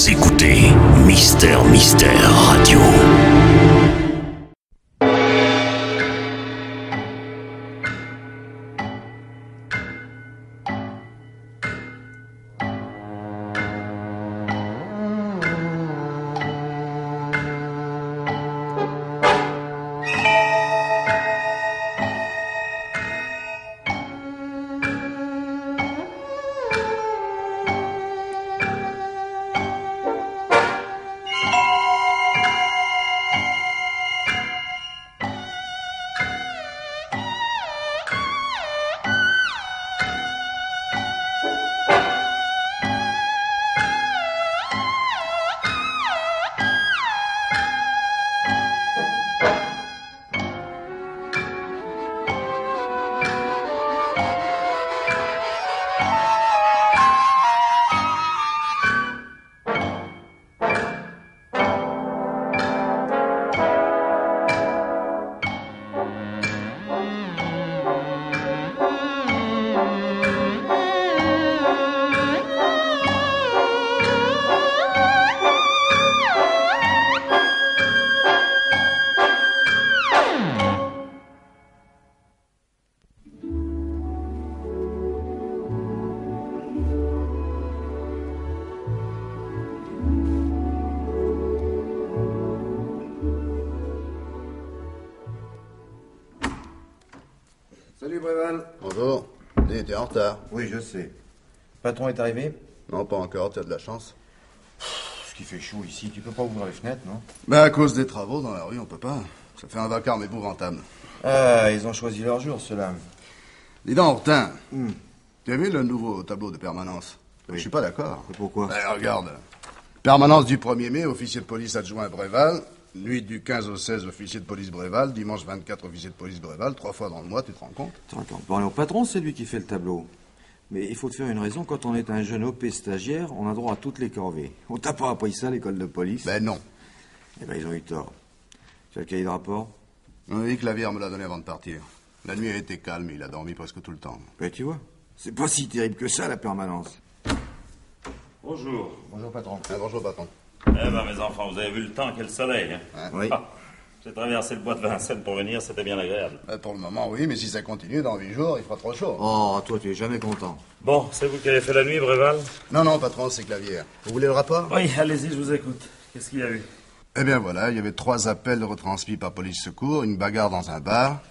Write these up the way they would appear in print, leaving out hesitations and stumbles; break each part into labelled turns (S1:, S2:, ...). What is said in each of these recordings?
S1: Vous écoutez Mister Radio.
S2: Salut Bréval.
S3: Bonjour. Dis, t'es en retard.
S2: Oui, je sais. Patron est arrivé?
S3: Non, pas encore, t'as de la chance.
S2: Ce qui fait chaud ici, tu peux pas ouvrir les fenêtres, non?
S3: Ben, à cause des travaux dans la rue, on peut pas. Ça fait un vacarme épouvantable.
S2: Ah, ils ont choisi leur jour, ceux-là.
S3: Dis donc, Hortin, tu as vu le nouveau tableau de permanence?
S2: Oui.
S3: Je suis pas d'accord.
S2: Et pourquoi?
S3: Ben, regarde. Permanence du 1er mai, officier de police adjoint à Bréval. Nuit du 15 au 16, officier de police Bréval. Dimanche 24, officier de police Bréval. 3 fois dans le mois, tu te rends compte?
S2: Attends, parler au patron, c'est lui qui fait le tableau. Mais il faut te faire une raison, quand on est un jeune OP stagiaire, on a droit à toutes les corvées. On t'a pas appris ça à l'école de police?
S3: Ben non.
S2: Eh ben, ils ont eu tort. Tu as le cahier de rapport?
S3: Oui, Clavière me l'a donné avant de partir. La nuit a été calme, il a dormi presque tout le temps.
S2: Ben, tu vois, c'est pas si terrible que ça, la permanence.
S4: Bonjour.
S2: Bonjour, patron.
S3: Bonjour, patron.
S4: Eh ben, mes enfants, vous avez vu le temps, quel soleil, hein?
S2: Oui.
S4: Ah, j'ai traversé le bois de Vincennes pour venir, c'était bien agréable.
S3: Pour le moment, oui, mais si ça continue, dans 8 jours, il fera trop chaud.
S2: Oh, toi, tu es jamais content.
S4: Bon, c'est vous qui avez fait la nuit, Bréval?
S3: Non, patron, c'est Clavière. Vous voulez le rapport?
S4: Oui, allez-y, je vous écoute. Qu'est-ce qu'il y a eu?
S3: Eh bien voilà, il y avait 3 appels retransmis par police secours, une bagarre dans un bar,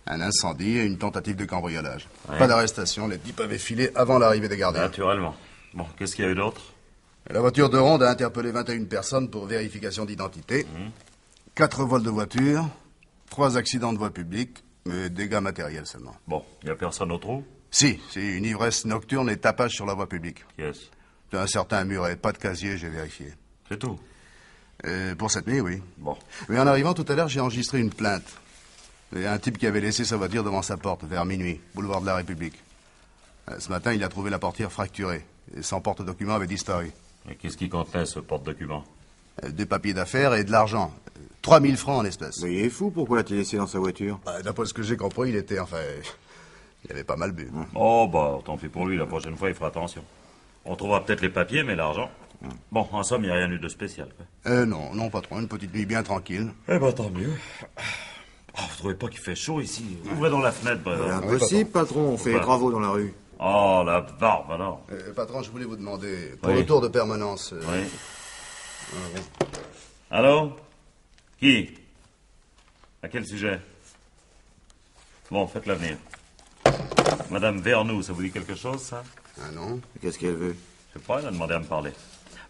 S3: un incendie et une tentative de cambriolage.
S4: Ouais.
S3: Pas d'arrestation, les types avaient filé avant l'arrivée des gardiens.
S4: Naturellement. Bon, qu'est-ce qu'il y a eu d'autre?
S3: La voiture de ronde a interpellé 21 personnes pour vérification d'identité, 4 vols de voiture, 3 accidents de voie publique, mais dégâts matériels seulement.
S4: Bon, il n'y a personne au trou?
S3: Si, c'est une ivresse nocturne et tapage sur la voie publique.
S4: Qui est-ce?
S3: C'est un certain muret, pas de casier, j'ai vérifié.
S4: C'est tout.
S3: Pour cette nuit, oui.
S4: Bon.
S3: Mais en arrivant tout à l'heure, j'ai enregistré une plainte. Il y a un type qui avait laissé sa voiture devant sa porte, vers minuit, boulevard de la République. Ce matin, il a trouvé la portière fracturée, et son porte-document avait disparu.
S4: Et qu'est-ce qui contenait, ce porte-document?
S3: Des papiers d'affaires et de l'argent. 3000 francs en espèces.
S2: Mais il est fou, pourquoi l'a-t-il laissé dans sa voiture?
S3: D'après ce que j'ai compris, il était, il avait pas mal bu.
S4: Oh, bah, tant pis pour lui, la prochaine fois, il fera attention. On trouvera peut-être les papiers, mais l'argent... Bon, en somme, il n'y a rien eu de spécial, quoi.
S3: Non, patron, une petite nuit bien tranquille.
S4: Eh ben, tant mieux. Oh, vous trouvez pas qu'il fait chaud ici? Ouvrez donc la fenêtre, Bréval.
S2: Impossible, patron, on fait les travaux dans la rue.
S4: Oh, la barbe, alors.
S3: Patron, je voulais vous demander, pour
S4: Oui.
S3: le tour de permanence...
S4: Oui. Allô? Qui? À quel sujet? Bon, faites-la venir. Madame Vernou, ça vous dit quelque chose, ça?
S3: Ah non?
S2: Qu'est-ce qu'elle veut?
S4: Je sais pas, elle a demandé à me parler.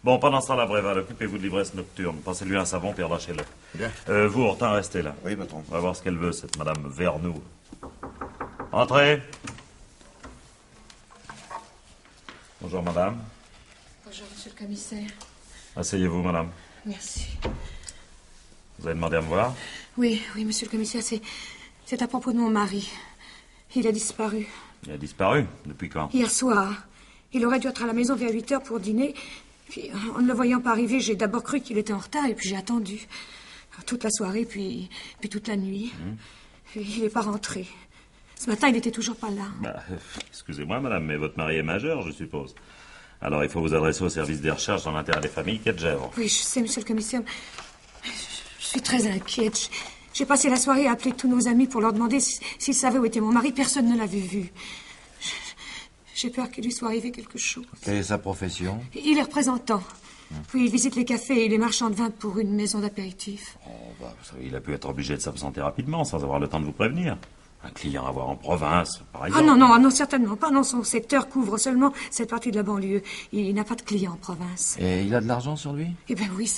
S4: Bon, pendant ce temps-là, Bréval, occupez-vous de l'ivresse nocturne. Passez-lui un savon, puis relâchez-le.
S3: Bien.
S4: Vous, Hortin, restez là.
S2: Oui, patron.
S4: On va voir ce qu'elle veut, cette Madame Vernou. Entrez. Bonjour, madame.
S5: Bonjour, monsieur le commissaire.
S4: Asseyez-vous, madame.
S5: Merci.
S4: Vous avez demandé à me voir?
S5: Oui, monsieur le commissaire, c'est à propos de mon mari. Il a disparu.
S4: Il a disparu. Depuis quand?
S5: Hier soir. Il aurait dû être à la maison vers 8 heures pour dîner. Puis, en ne le voyant pas arriver, j'ai d'abord cru qu'il était en retard, et puis j'ai attendu. Toute la soirée, puis toute la nuit. Et il n'est pas rentré. Ce matin, il n'était toujours pas là.
S4: Bah, excusez-moi, madame, mais votre mari est majeur, je suppose. Alors il faut vous adresser au service des recherches dans l'intérêt des familles quai de Gesvres.
S5: Oui, je sais, monsieur le commissaire. Je suis très inquiète. J'ai passé la soirée à appeler tous nos amis pour leur demander s'ils savaient où était mon mari. Personne ne l'avait vu. J'ai peur qu'il lui soit arrivé quelque chose.
S2: Quelle est sa profession?
S5: Il est représentant. Oui, il visite les cafés et les marchands de vin pour une maison d'apéritif.
S4: Oh, bah, vous savez, il a pu être obligé de s'absenter rapidement sans avoir le temps de vous prévenir. Un client à voir en province, par exemple.
S5: Ah non, certainement pas. Non, son secteur couvre seulement cette partie de la banlieue. Il n'a pas de clients en province.
S2: Et il a de l'argent sur lui?
S5: Eh bien oui,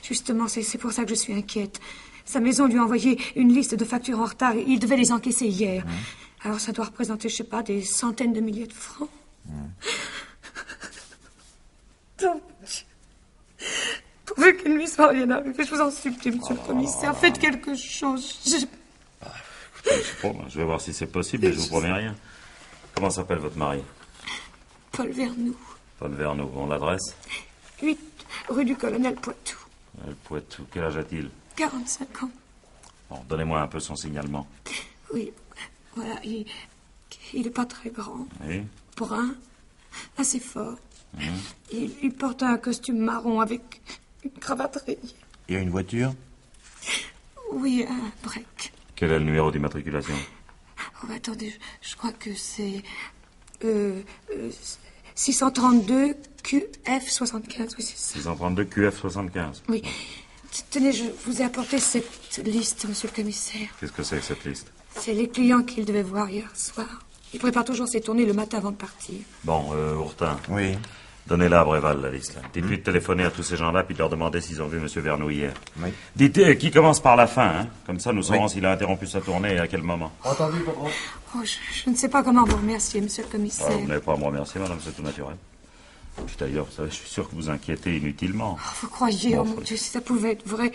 S5: justement, c'est pour ça que je suis inquiète. Sa maison lui a envoyé une liste de factures en retard. Il devait les encaisser hier. Alors ça doit représenter, je sais pas, des centaines de milliers de francs. Donc, pourvu qu'il ne lui soit rien arrivé, je vous en supplie, monsieur le commissaire, faites quelque chose.
S4: Je vais voir si c'est possible, mais je vous promets rien. Comment s'appelle votre mari?
S5: Paul Vernoux.
S4: Paul Vernoux, on l'adresse?
S5: 8 rue du Colonel Poitou.
S4: Poitou, quel âge a-t-il?
S5: 45 ans.
S4: Bon, donnez-moi un peu son signalement.
S5: Oui, voilà, il est pas très grand.
S4: Oui.
S5: Brun, assez fort. Il porte un costume marron avec une cravate rayée.
S2: Il y a une voiture?
S5: Oui, un break.
S4: Quel est le numéro d'immatriculation?
S5: Oh, attendez, je crois que c'est 632 QF75. Oui, c'est ça.
S4: 632 QF75.
S5: Oui. Tenez, je vous ai apporté cette liste, monsieur le commissaire.
S4: Qu'est-ce que c'est que cette liste?
S5: C'est les clients qu'il devait voir hier soir. Il prépare toujours ses tournées le matin avant de partir.
S4: Bon, Ourtin.
S2: Oui.
S4: Donnez-la à Bréval, la liste. Dites-lui de téléphoner à tous ces gens-là puis de leur demander s'ils ont vu M. Vernoux hier.
S2: Oui.
S4: Dites qui commence par la fin, hein. Comme ça, nous saurons s'il a interrompu sa tournée et à quel moment.
S2: Entendu, patron.
S5: Oh, je ne sais pas comment vous remercier, monsieur le commissaire.
S4: Vous n'avez pas à me remercier, madame, c'est tout naturel. Puis d'ailleurs, je suis sûr que vous inquiétez inutilement.
S5: Oh, vous croyez, oh mon Dieu, si ça pouvait être vrai.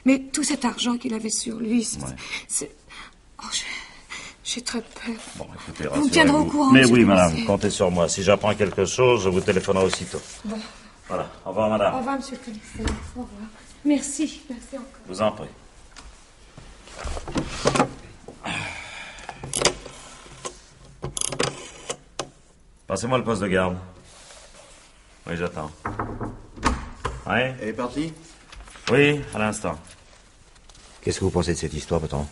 S5: Mais tout cet argent qu'il avait sur lui, c'est... Oh, j'ai très peur.
S4: Bon, écoutez,
S5: vous me tiendrez au courant,
S4: Mais
S5: monsieur
S4: oui,
S5: le
S4: madame,
S5: commissaire.
S4: comptez sur moi. Si j'apprends quelque chose, je vous téléphonerai aussitôt.
S5: Bon.
S4: Voilà. Au revoir, madame.
S5: Au revoir, monsieur le commissaire. Au revoir. Merci encore.
S4: Je vous en prie. Passez-moi le poste de garde. Oui, j'attends. Oui?
S2: Elle est partie?
S4: Oui, à l'instant.
S2: Qu'est-ce que vous pensez de cette histoire, patron?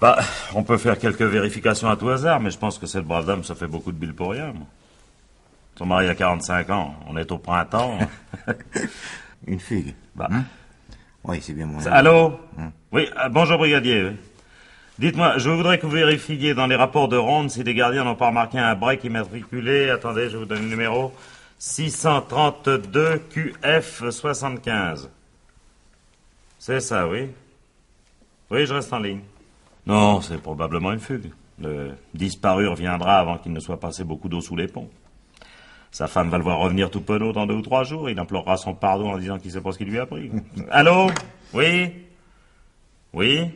S4: Bah, on peut faire quelques vérifications à tout hasard, mais je pense que cette brave dame, ça fait beaucoup de billes pour rien, moi. Son mari a 45 ans, on est au printemps.
S2: Une figue.
S4: Bah.
S2: Oui, c'est bien mon...
S4: Allô? Oui, bonjour, brigadier. Oui. Dites-moi, je voudrais que vous vérifiiez dans les rapports de ronde si les gardiens n'ont pas remarqué un break immatriculé. Attendez, je vous donne le numéro. 632 QF75. C'est ça, oui? Oui, je reste en ligne. Non, c'est probablement une fugue. Le disparu reviendra avant qu'il ne soit passé beaucoup d'eau sous les ponts. Sa femme va le voir revenir tout penaud dans 2 ou 3 jours. Il implorera son pardon en disant qu'il ne sait pas ce qu'il lui a pris. Allô? Oui? Oui?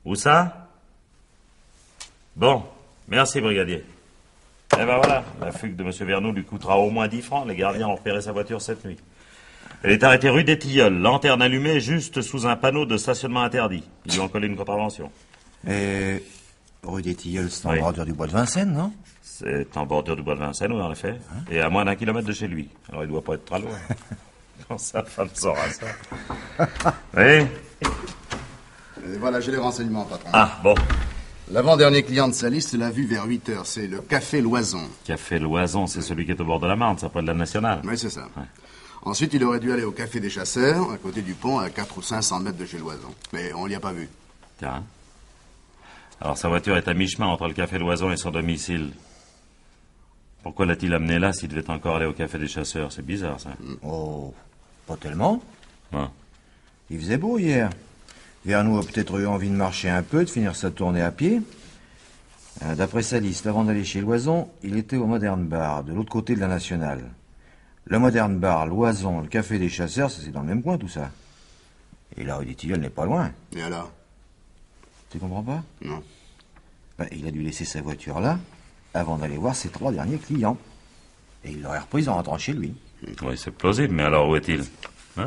S4: Où ça? Bon, merci, brigadier. Eh ben voilà, la fugue de M. Vernoux lui coûtera au moins 10 francs. Les gardiens ont repéré sa voiture cette nuit. Elle est arrêtée rue des Tilleuls, lanterne allumée juste sous un panneau de stationnement interdit. Ils lui ont collé une contravention.
S2: Et rue des Tilleuls, c'est en
S4: Oui.
S2: bordure du bois de Vincennes, non?
S4: C'est en bordure du bois de Vincennes, oui, en effet. Et à moins d'1 kilomètre de chez lui. Alors il doit pas être très loin. Quand sa femme saura ça. Oui?
S3: Et voilà, j'ai les renseignements, patron.
S4: Ah, bon.
S3: L'avant-dernier client de sa liste l'a vu vers 8 heures. C'est le Café Loison.
S4: Café Loison, c'est celui qui est au bord de la Marne, ça près de la Nationale.
S3: Oui, c'est ça.
S4: Ouais.
S3: Ensuite, il aurait dû aller au Café des Chasseurs, à côté du pont, à 400 ou 500 mètres de chez Loison. Mais on l'y a pas vu.
S4: Tiens. Alors sa voiture est à mi-chemin entre le Café Loison et son domicile. Pourquoi l'a-t-il amené là s'il devait encore aller au Café des Chasseurs? C'est bizarre, ça.
S2: Oh, pas tellement.
S4: Ouais.
S2: Il faisait beau hier. Vernoux a peut-être eu envie de marcher un peu, de finir sa tournée à pied. D'après sa liste, avant d'aller chez Loison, il était au Modern Bar, de l'autre côté de la Nationale. Le Modern Bar, Loison, le Café des Chasseurs, c'est dans le même coin, tout ça. Et la rue des Tilleuls n'est pas loin.
S3: Et alors?
S2: Tu comprends pas?
S3: Non.
S2: Ben, il a dû laisser sa voiture là, avant d'aller voir ses 3 derniers clients. Et il l'aurait reprise en rentrant chez lui.
S4: Oui, c'est plausible, mais alors où est-il? Hein?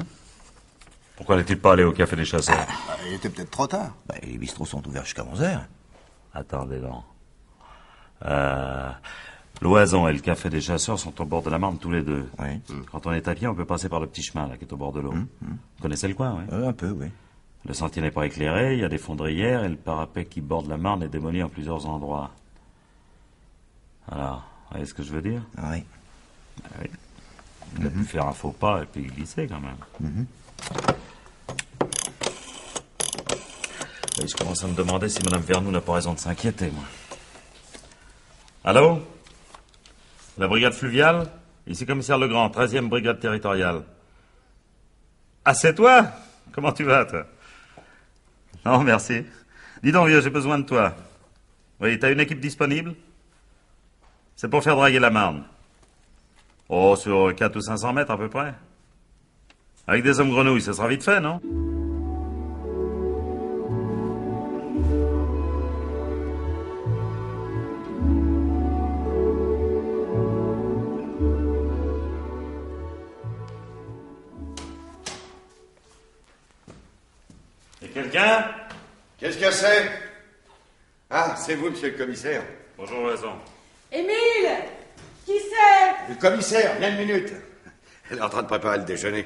S4: Pourquoi n'est-il pas allé au Café des Chasseurs?
S3: Il était peut-être trop tard.
S2: Ben, les bistrots sont ouverts jusqu'à 11h.
S4: Attendez donc. L'Oison et le café des chasseurs sont au bord de la Marne tous les deux.
S2: Oui.
S4: Quand on est à pied, on peut passer par le petit chemin là qui est au bord de l'eau. Vous connaissez le coin, oui?
S2: Un peu, oui.
S4: Le sentier n'est pas éclairé, il y a des fondrières et le parapet qui borde la Marne est démoli en plusieurs endroits. Alors, vous voyez ce que je veux dire?
S2: Oui.
S4: Oui. Il a pu faire un faux pas et puis glisser quand même. Et je commence à me demander si Mme Vernou n'a pas raison de s'inquiéter, moi. Allô? La brigade fluviale? Ici commissaire Legrand, 13e brigade territoriale. Ah, c'est toi? Comment tu vas, toi? Non, merci. Dis donc, vieux, j'ai besoin de toi. Oui, t'as une équipe disponible? C'est pour faire draguer la Marne. Oh, sur 400 ou 500 mètres à peu près. Avec des hommes grenouilles, ça sera vite fait, non? Et quelqu'un?
S6: Qu'est-ce que c'est? Ah, c'est vous, monsieur le commissaire.
S4: Bonjour, Raison.
S5: Émile! Qui c'est?
S6: Le commissaire, viens une minute. Elle est en train de préparer le déjeuner.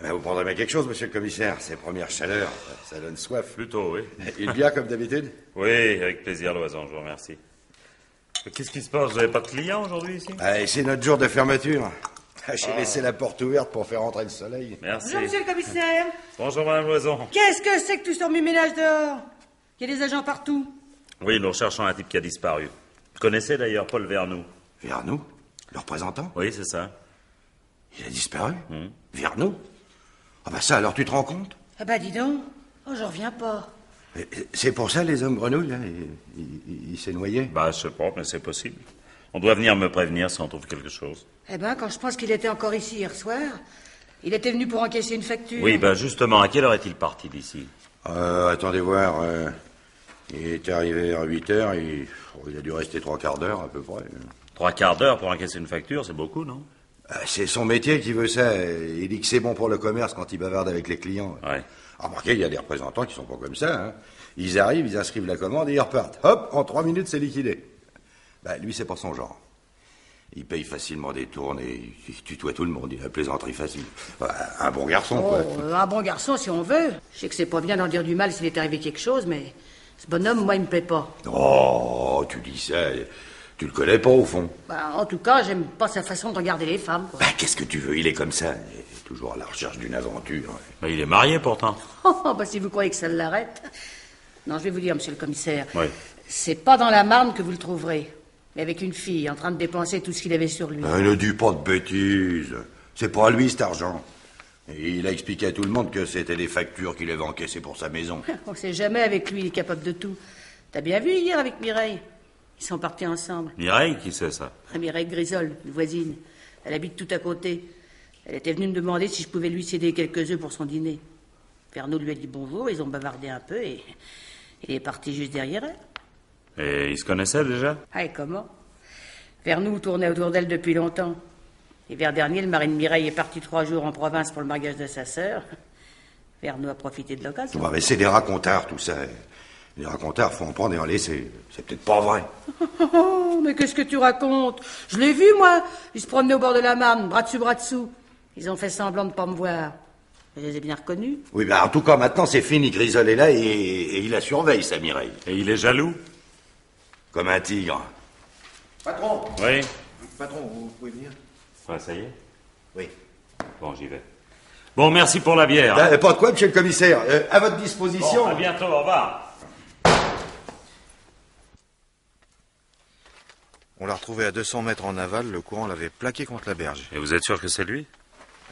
S6: Vous prendrez bien quelque chose, monsieur le commissaire. Ces premières chaleurs, ça donne soif.
S4: Plutôt, oui.
S6: Il vient comme d'habitude?
S4: Oui, avec plaisir, Loison, je vous remercie. Qu'est-ce qui se passe? Vous n'avez pas de clients aujourd'hui ici?
S6: C'est notre jour de fermeture. J'ai laissé la porte ouverte pour faire entrer le soleil.
S4: Merci.
S7: Bonjour, monsieur le commissaire.
S4: Bonjour, Madame Loison.
S7: Qu'est-ce que c'est que tout ce remue-ménage dehors? Il y a des agents partout.
S4: Oui, nous recherchons un type qui a disparu. Vous connaissez d'ailleurs Paul Vernou?
S6: Vernou? Le représentant?
S4: Oui, c'est ça.
S6: Il a disparu? Vernou? Ah bah ça, alors tu te rends compte?
S7: Ah bah dis donc. Oh, j'en reviens pas.
S6: C'est pour ça, les hommes grenouilles, là, il s'est noyé?
S4: Bah, je sais pas, mais c'est possible. On doit venir me prévenir si on trouve quelque chose.
S7: Eh ben, quand je pense qu'il était encore ici hier soir, il était venu pour encaisser une facture.
S4: Oui, ben justement, à quelle heure est-il parti d'ici?
S6: Attendez voir. Il est arrivé à 8h, il a dû rester 3/4 d'heure à peu près.
S4: 3/4 d'heure pour encaisser une facture, c'est beaucoup, non?
S6: C'est son métier qui veut ça. Il dit que c'est bon pour le commerce quand il bavarde avec les clients.
S4: Ouais.
S6: Remarquez, il y a des représentants qui sont pas comme ça. Hein. Ils arrivent, ils inscrivent la commande et ils repartent. Hop, en 3 minutes, c'est liquidé. Lui, c'est pas son genre. Il paye facilement des tournes et il tutoie tout le monde. Il a la plaisanterie facile. Un bon garçon, quoi.
S7: Un bon garçon, si on veut. Je sais que c'est pas bien d'en dire du mal s'il est arrivé quelque chose, mais ce bonhomme, moi, il me plaît pas.
S6: Oh, tu dis ça. Tu le connais pas, au fond.
S7: En tout cas, j'aime pas sa façon de regarder les femmes, quoi.
S6: Qu'est-ce que tu veux? Il est comme ça. Il est toujours à la recherche d'une aventure.
S4: Mais il est marié, pourtant.
S7: Si vous croyez que ça l'arrête. Non, je vais vous dire, monsieur le commissaire.
S4: Oui.
S7: C'est pas dans la Marne que vous le trouverez. Mais avec une fille en train de dépenser tout ce qu'il avait sur lui.
S6: Ne dis pas de bêtises. C'est pas à lui, cet argent. Et il a expliqué à tout le monde que c'était des factures qu'il avait encaissées pour sa maison.
S7: On sait jamais avec lui, il est capable de tout. T'as bien vu hier avec Mireille? Ils sont partis ensemble.
S4: Mireille, qui c'est ça?
S7: Mireille Grisol, une voisine. Elle habite tout à côté. Elle était venue me demander si je pouvais lui céder quelques œufs pour son dîner. Vernou lui a dit bonjour, ils ont bavardé un peu et il est parti juste derrière elle.
S4: Et ils se connaissaient déjà?
S7: Et comment? Vernou tournait autour d'elle depuis longtemps. L'hiver dernier, le mari de Mireille est parti 3 jours en province pour le mariage de sa sœur. Vernou a profité de l'occasion.
S6: Mais c'est des racontards, tout ça. Les racontards, faut en prendre et en laisser. C'est peut-être pas vrai.
S7: Oh, mais qu'est-ce que tu racontes? Je l'ai vu, moi. Ils se promenaient au bord de la Marne, bras dessus, bras dessous. Ils ont fait semblant de pas me voir. Je les ai bien reconnus.
S6: Oui, en tout cas, maintenant, c'est fini. Grisol est là et il la surveille, sa Mireille.
S4: Et il est jaloux?
S6: Comme un tigre.
S2: Patron!
S4: Oui.
S2: Patron, vous pouvez venir?
S4: Ouais, ça y est?
S2: Oui.
S4: Bon, j'y vais. Bon, merci pour la bière. Hein.
S6: Pas de quoi, monsieur le commissaire. À votre disposition.
S4: Bon, à bientôt, au revoir.
S2: On l'a retrouvé à 200 mètres en aval, le courant l'avait plaqué contre la berge.
S4: Et vous êtes sûr que c'est lui?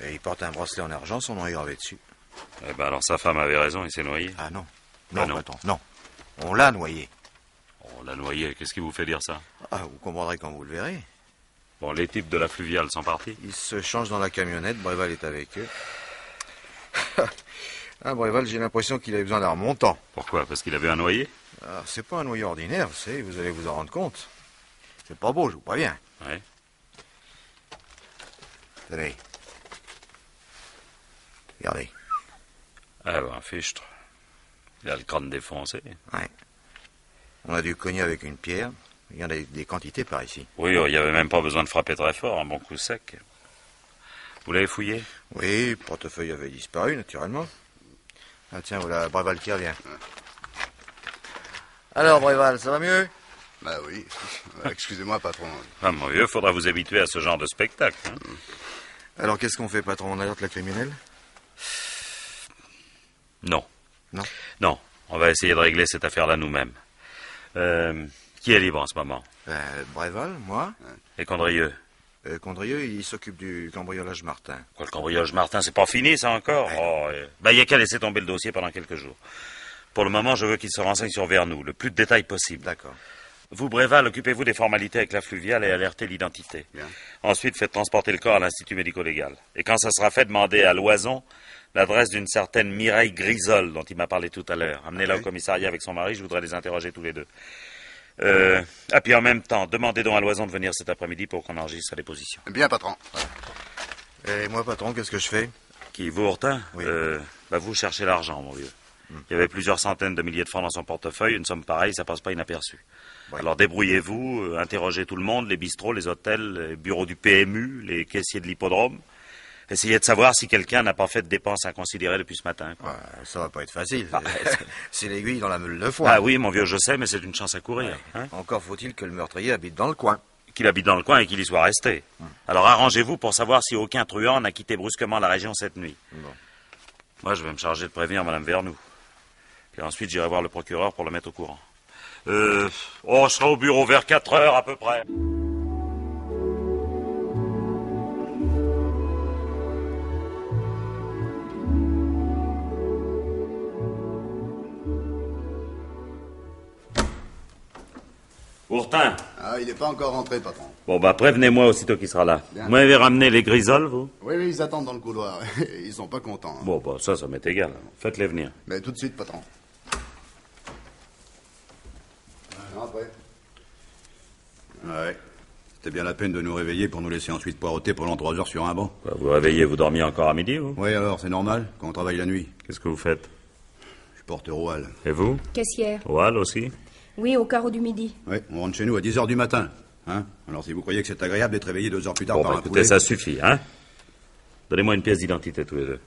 S2: Et il porte un bracelet en argent, son nom est gravé dessus.
S4: Eh ben alors sa femme avait raison, il s'est noyé.
S2: Ah non.
S4: Ah
S2: Non,
S4: non.
S2: patron, non. On l'a noyé.
S4: On l'a noyé, qu'est-ce qui vous fait dire ça?
S2: Ah, vous comprendrez quand vous le verrez.
S4: Bon, les types de la fluviale sont partis.
S2: Ils se changent dans la camionnette, Bréval est avec eux. Bréval, j'ai l'impression qu'il avait besoin d'un remontant.
S4: Pourquoi? Parce qu'il avait un noyé?
S2: Ah, c'est pas un noyé ordinaire, vous allez vous en rendre compte. C'est pas beau, je vous préviens.
S4: Ouais.
S2: Tenez. Regardez.
S4: Ah ben, fichtre. Il a le crâne défoncé.
S2: Ouais. On a dû cogner avec une pierre. Il y en a des quantités par ici.
S4: Oui, il n'y avait même pas besoin de frapper très fort, un bon coup sec. Vous l'avez fouillé?
S2: Oui, le portefeuille avait disparu, naturellement. Ah tiens, voilà Bréval qui revient. Alors, Bréval, ça va mieux?
S3: Bah oui. Excusez-moi, patron.
S4: Ah, mon vieux, faudra vous habituer à ce genre de spectacle. Hein.
S2: Alors, qu'est-ce qu'on fait, patron? On alerte la criminelle?
S4: Non.
S2: Non?
S4: Non, on va essayer de régler cette affaire-là nous-mêmes. Qui est libre en ce moment?
S2: Bréval, moi.
S4: Et Condrieux?
S2: Condrieux, il s'occupe du cambriolage Martin.
S4: Quoi, le cambriolage Martin, c'est pas fini, ça, encore? Oh, il y a qu'à laisser tomber le dossier pendant quelques jours. Pour le moment, je veux qu'il se renseigne sur Vernou, le plus de détails possible.
S2: D'accord.
S4: Vous, Bréval, occupez-vous des formalités avec la fluviale et alertez l'identité.
S3: Bien.
S4: Ensuite, faites transporter le corps à l'Institut médico-légal. Et quand ça sera fait, demandez à Loison l'adresse d'une certaine Mireille Grisol, dont il m'a parlé tout à l'heure. Amenez-la au commissariat avec son mari, je voudrais les interroger tous les deux. Puis en même temps, demandez donc à Loison de venir cet après-midi pour qu'on enregistre sa déposition.
S3: Bien, patron.
S2: Et moi, patron, qu'est-ce que je fais?
S4: Qui, vous, Hortin?
S2: Oui.
S4: Vous cherchez l'argent, mon vieux. Il y avait plusieurs centaines de milliers de francs dans son portefeuille. Une somme pareille, ça passe pas inaperçu.
S2: Ouais.
S4: Alors débrouillez-vous, interrogez tout le monde, les bistrots, les hôtels, les bureaux du PMU, les caissiers de l'hippodrome. Essayez de savoir si quelqu'un n'a pas fait de dépenses inconsidérées depuis ce matin. Quoi.
S2: Ouais, ça va pas être facile. C'est l'aiguille dans la meule de foin.
S4: Ah oui, mon vieux, je sais, mais c'est une chance à courir. Hein.
S2: Encore faut-il que le meurtrier habite dans le coin.
S4: Qu'il habite dans le coin et qu'il y soit resté. Alors arrangez-vous pour savoir si aucun truand n'a quitté brusquement la région cette nuit.
S2: Bon.
S4: Moi, je vais me charger de prévenir Madame Vernou. Puis ensuite, j'irai voir le procureur pour le mettre au courant. Je serai au bureau vers 4 heures à peu près. Ourtin.
S3: Ah, il n'est pas encore rentré, patron.
S4: Bon, prévenez-moi aussitôt qu'il sera là.
S3: Bien.
S4: Vous m'avez ramené les grisoles, vous?
S3: Oui, ils attendent dans le couloir. Ils sont pas contents. Hein.
S4: Bon, ça m'est égal. Faites-les venir.
S3: Mais tout de suite, patron. Après.
S8: Ouais. C'était bien la peine de nous réveiller pour nous laisser ensuite poireauter pendant 3 heures sur un banc.
S4: Quoi, vous réveillez, vous dormiez encore à midi, vous?
S8: Oui, alors, c'est normal, quand on travaille la nuit.
S4: Qu'est-ce que vous faites?
S8: Je porte au Hall.
S4: Et vous?
S5: Caissière.
S4: Au Hall aussi?
S5: Oui, au carreau du midi.
S8: Oui, on rentre chez nous à 10 heures du matin. Hein? Alors, si vous croyez que c'est agréable d'être réveillé 2 heures plus tard
S4: Bon,
S8: par un
S4: écoutez,
S8: poulet...
S4: ça suffit, hein? Donnez-moi une pièce d'identité, tous les deux.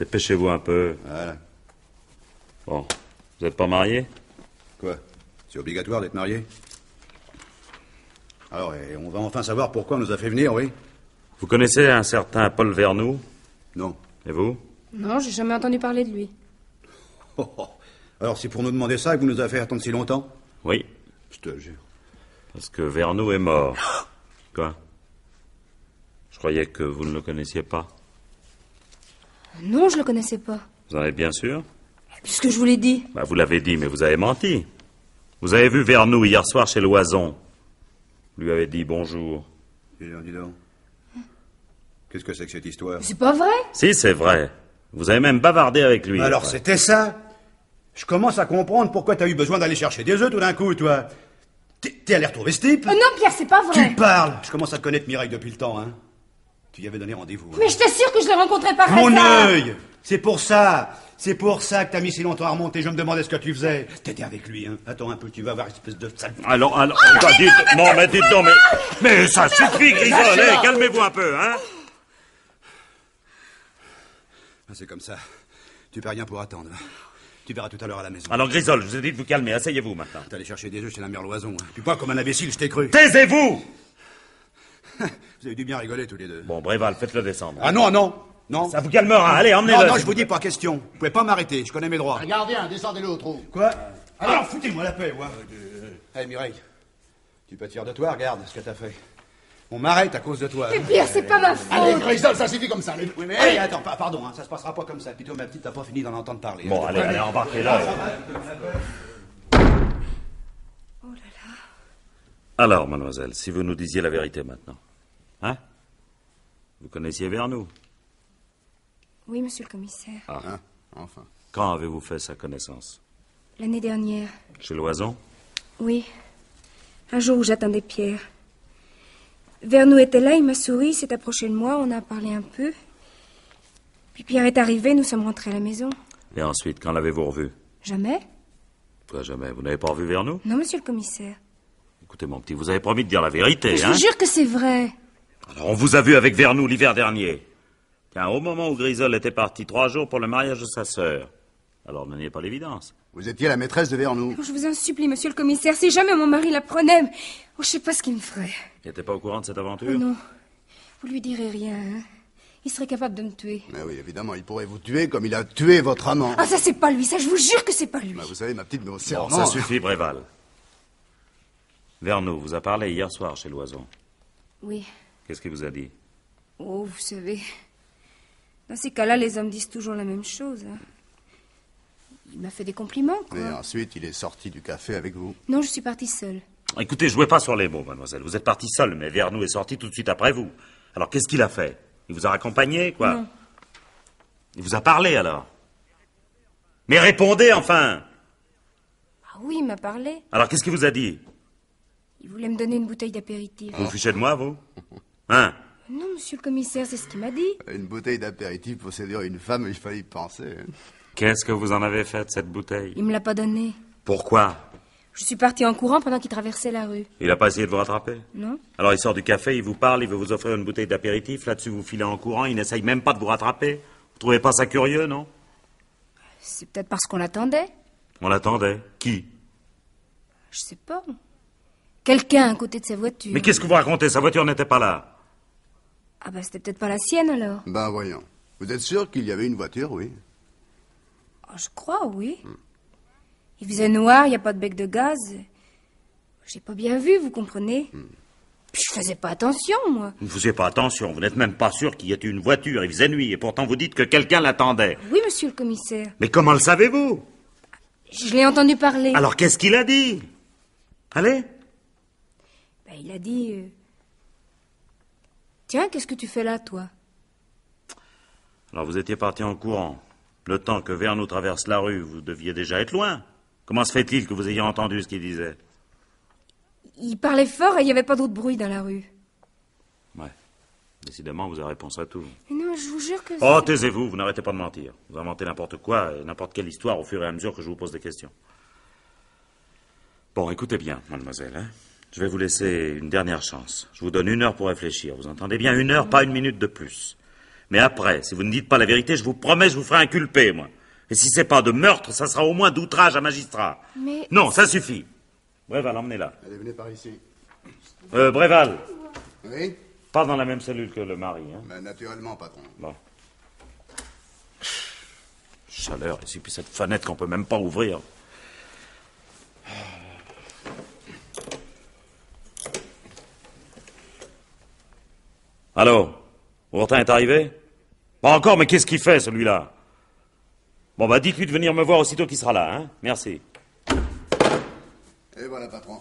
S4: Dépêchez-vous un peu.
S8: Voilà.
S4: Bon, vous n'êtes pas marié?
S8: Quoi? C'est obligatoire d'être marié? Alors, on va enfin savoir pourquoi on nous a fait venir, oui?
S4: Vous connaissez un certain Paul Vernou?
S8: Non.
S4: Et vous?
S5: Non, j'ai jamais entendu parler de lui.
S8: Alors, c'est pour nous demander ça que vous nous avez fait attendre si longtemps?
S4: Oui,
S8: Je te jure.
S4: parce que Vernou est mort. Quoi? Je croyais que vous ne le connaissiez pas.
S5: Non, je le connaissais pas.
S4: Vous en êtes bien sûr?
S5: Puisque je vous l'ai dit.
S4: Vous l'avez dit, mais vous avez menti. Vous avez vu Vernou hier soir chez Loison. Vous lui avez dit bonjour.
S8: Dis donc. Qu'est-ce que c'est que cette histoire?
S5: C'est pas vrai.
S4: Si, c'est vrai. Vous avez même bavardé avec lui.
S8: Alors, c'était ça? Je commence à comprendre pourquoi t'as eu besoin d'aller chercher des œufs tout d'un coup, toi. T'es allé retrouver ce type?
S5: Non, Pierre, c'est pas vrai.
S8: Tu parles! Je commence à te connaître Mireille depuis le temps, hein. Tu y avais donné rendez-vous. Hein.
S5: Mais je t'assure que je l'ai rencontré par
S8: Mon
S5: hasard.
S8: œil! C'est pour ça! C'est pour ça que t'as mis si longtemps à remonter. Je me demandais ce que tu faisais. T'étais avec lui, hein. Attends un peu, tu vas voir, espèce de sale...
S4: Alors, dites, non, mais dites donc, mais ça suffit, Grisol, calmez-vous un peu, hein.
S8: C'est comme ça. Tu peux rien pour attendre. Tu verras tout à l'heure à la maison.
S4: Alors, Grisol, je vous ai dit de vous calmer, asseyez-vous maintenant.
S8: T'es allé chercher des œufs chez la mère Loison. Hein. Puis moi, comme un imbécile, je t'ai cru.
S4: Taisez-vous!
S8: Vous avez dû bien rigoler tous les deux.
S4: Bon, Bréval, faites-le descendre.
S8: Ah non, non, non.
S4: Ça vous calmera, allez, emmenez-le.
S8: Non, je vous dis pas question. Vous pouvez pas m'arrêter, je connais mes droits.
S3: Gardien, descendez-le au trou.
S8: Quoi? Alors, foutez-moi la paix, ouais. Hé, Mireille, tu peux te fier de toi, regarde ce que t'as fait. On m'arrête à cause de toi.
S5: Mais Pierre, c'est pas ma
S3: Allez,
S5: faute.
S3: Grisol, ça suffit comme ça.
S8: Oui, mais hey, attends, pardon, hein, ça se passera pas comme ça. Plutôt, ma petite, t'as pas fini d'en entendre parler.
S4: Bon,
S8: hein.
S4: allez, embarquez-le.
S5: Oh là là.
S4: Alors, mademoiselle, si vous nous disiez la vérité maintenant. Hein? Vous connaissiez Vernou?
S5: Oui, monsieur le commissaire.
S3: Hein? Enfin.
S4: Quand avez-vous fait sa connaissance?
S5: L'année dernière.
S4: Chez Loison?
S5: Oui. Un jour où j'attendais Pierre. Vernou était là, il m'a souri, il s'est approché de moi, on a parlé un peu. Puis Pierre est arrivé, nous sommes rentrés à la maison.
S4: Et ensuite, quand l'avez-vous revu?
S5: Jamais.
S4: Quoi, jamais? Vous n'avez pas revu Vernou?
S5: Non, monsieur le commissaire.
S4: Écoutez, mon petit, vous avez promis de dire la vérité,
S5: Je
S4: hein?
S5: vous jure que c'est vrai.
S4: Alors, on vous a vu avec Vernou l'hiver dernier. Tiens, au moment où Grisol était parti 3 jours pour le mariage de sa sœur. Alors, ne niez pas l'évidence.
S3: Vous étiez la maîtresse de Vernou.
S5: Oh, je vous en supplie, monsieur le commissaire, si jamais mon mari l'apprenait... Oh, je sais pas ce qu'il me ferait.
S4: Il n'était pas au courant de cette aventure?
S5: Oh, non. Vous lui direz rien, hein. Il serait capable de me tuer.
S3: Mais oui, évidemment, il pourrait vous tuer comme il a tué votre amant.
S5: Ah, ça, c'est pas lui, ça, je vous jure que c'est pas lui.
S3: Bah, vous savez, ma petite, mais au
S4: Bon,
S3: serment...
S4: ça suffit, Bréval. Vernou vous a parlé hier soir chez Loison.
S5: Oui.
S4: Qu'est-ce qu'il vous a dit?
S5: Oh, vous savez... Dans ces cas-là, les hommes disent toujours la même chose, hein. Il m'a fait des compliments, quoi.
S3: Mais ensuite, il est sorti du café avec vous.
S5: Non, je suis partie seule.
S4: Écoutez, jouez pas sur les mots, mademoiselle. Vous êtes parti seul, mais Vernou est sorti tout de suite après vous. Alors, qu'est-ce qu'il a fait? Il vous a raccompagné, quoi?
S5: Non.
S4: Il vous a parlé, alors? Mais répondez, enfin!
S5: Ah oui, il m'a parlé.
S4: Alors, qu'est-ce qu'il vous a dit?
S5: Il voulait me donner une bouteille d'apéritif.
S4: Vous fichez de moi, vous? Hein?
S5: Non, monsieur le commissaire, c'est ce qu'il m'a dit.
S3: Une bouteille d'apéritif pour séduire une femme, il fallait y penser.
S4: Qu'est-ce que vous en avez fait de cette bouteille?
S5: Il me l'a pas donnée.
S4: Pourquoi?
S5: Je suis partie en courant pendant qu'il traversait la rue.
S4: Il a pas essayé de vous rattraper?
S5: Non?
S4: Alors, il sort du café, il vous parle, il veut vous offrir une bouteille d'apéritif. Là-dessus, vous filez en courant, il n'essaye même pas de vous rattraper. Vous trouvez pas ça curieux, non?
S5: C'est peut-être parce qu'on l'attendait.
S4: On l'attendait. Qui?
S5: Je sais pas. Quelqu'un à côté de sa voiture.
S4: Mais qu'est-ce que vous racontez? Sa voiture n'était pas là.
S5: Ah bah c'était peut-être pas la sienne alors.
S3: Ben voyons. Vous êtes sûr qu'il y avait une voiture, oui?
S5: Oh, je crois, oui. Il faisait noir, il n'y a pas de bec de gaz. J'ai pas bien vu, vous comprenez? Puis je faisais pas attention, moi.
S4: Vous ne faisiez pas attention, vous n'êtes même pas sûr qu'il y ait eu une voiture, il faisait nuit, et pourtant vous dites que quelqu'un l'attendait.
S5: Oui, monsieur le commissaire.
S4: Mais comment le savez-vous?
S5: Je l'ai entendu parler.
S4: Alors qu'est-ce qu'il a dit? Allez?
S5: Ben, il a dit... Tiens, qu'est-ce que tu fais là, toi?
S4: Alors vous étiez parti en courant. Le temps que Vernou traverse la rue, vous deviez déjà être loin. Comment se fait-il que vous ayez entendu ce qu'il disait?
S5: Il parlait fort et il n'y avait pas d'autre bruit dans la rue.
S4: Ouais. Décidément, vous avez réponse à tout.
S5: Mais non, je vous jure que...
S4: Oh, taisez-vous, vous n'arrêtez pas de mentir. Vous inventez n'importe quoi, et n'importe quelle histoire au fur et à mesure que je vous pose des questions. Bon, écoutez bien, mademoiselle, hein. Je vais vous laisser une dernière chance. Je vous donne 1 heure pour réfléchir. Vous entendez bien? 1 heure, pas 1 minute de plus. Mais après, si vous ne dites pas la vérité, je vous promets, je vous ferai inculper, moi. Et si c'est pas de meurtre, ça sera au moins d'outrage à magistrat.
S5: Mais...
S4: Non, ça suffit. Bréval, emmenez-la.
S3: Allez, venez par ici.
S4: Bréval,
S3: Oui?
S4: pas dans la même cellule que le mari, hein.
S3: Ben, naturellement, patron.
S4: Bon. Chaleur ici, puis cette fenêtre qu'on peut même pas ouvrir. Allô? Ourtin est arrivé? Pas encore, mais qu'est-ce qu'il fait, celui-là? Bon, bah, dites-lui de venir me voir aussitôt qu'il sera là, hein? Merci.
S3: Et voilà, patron.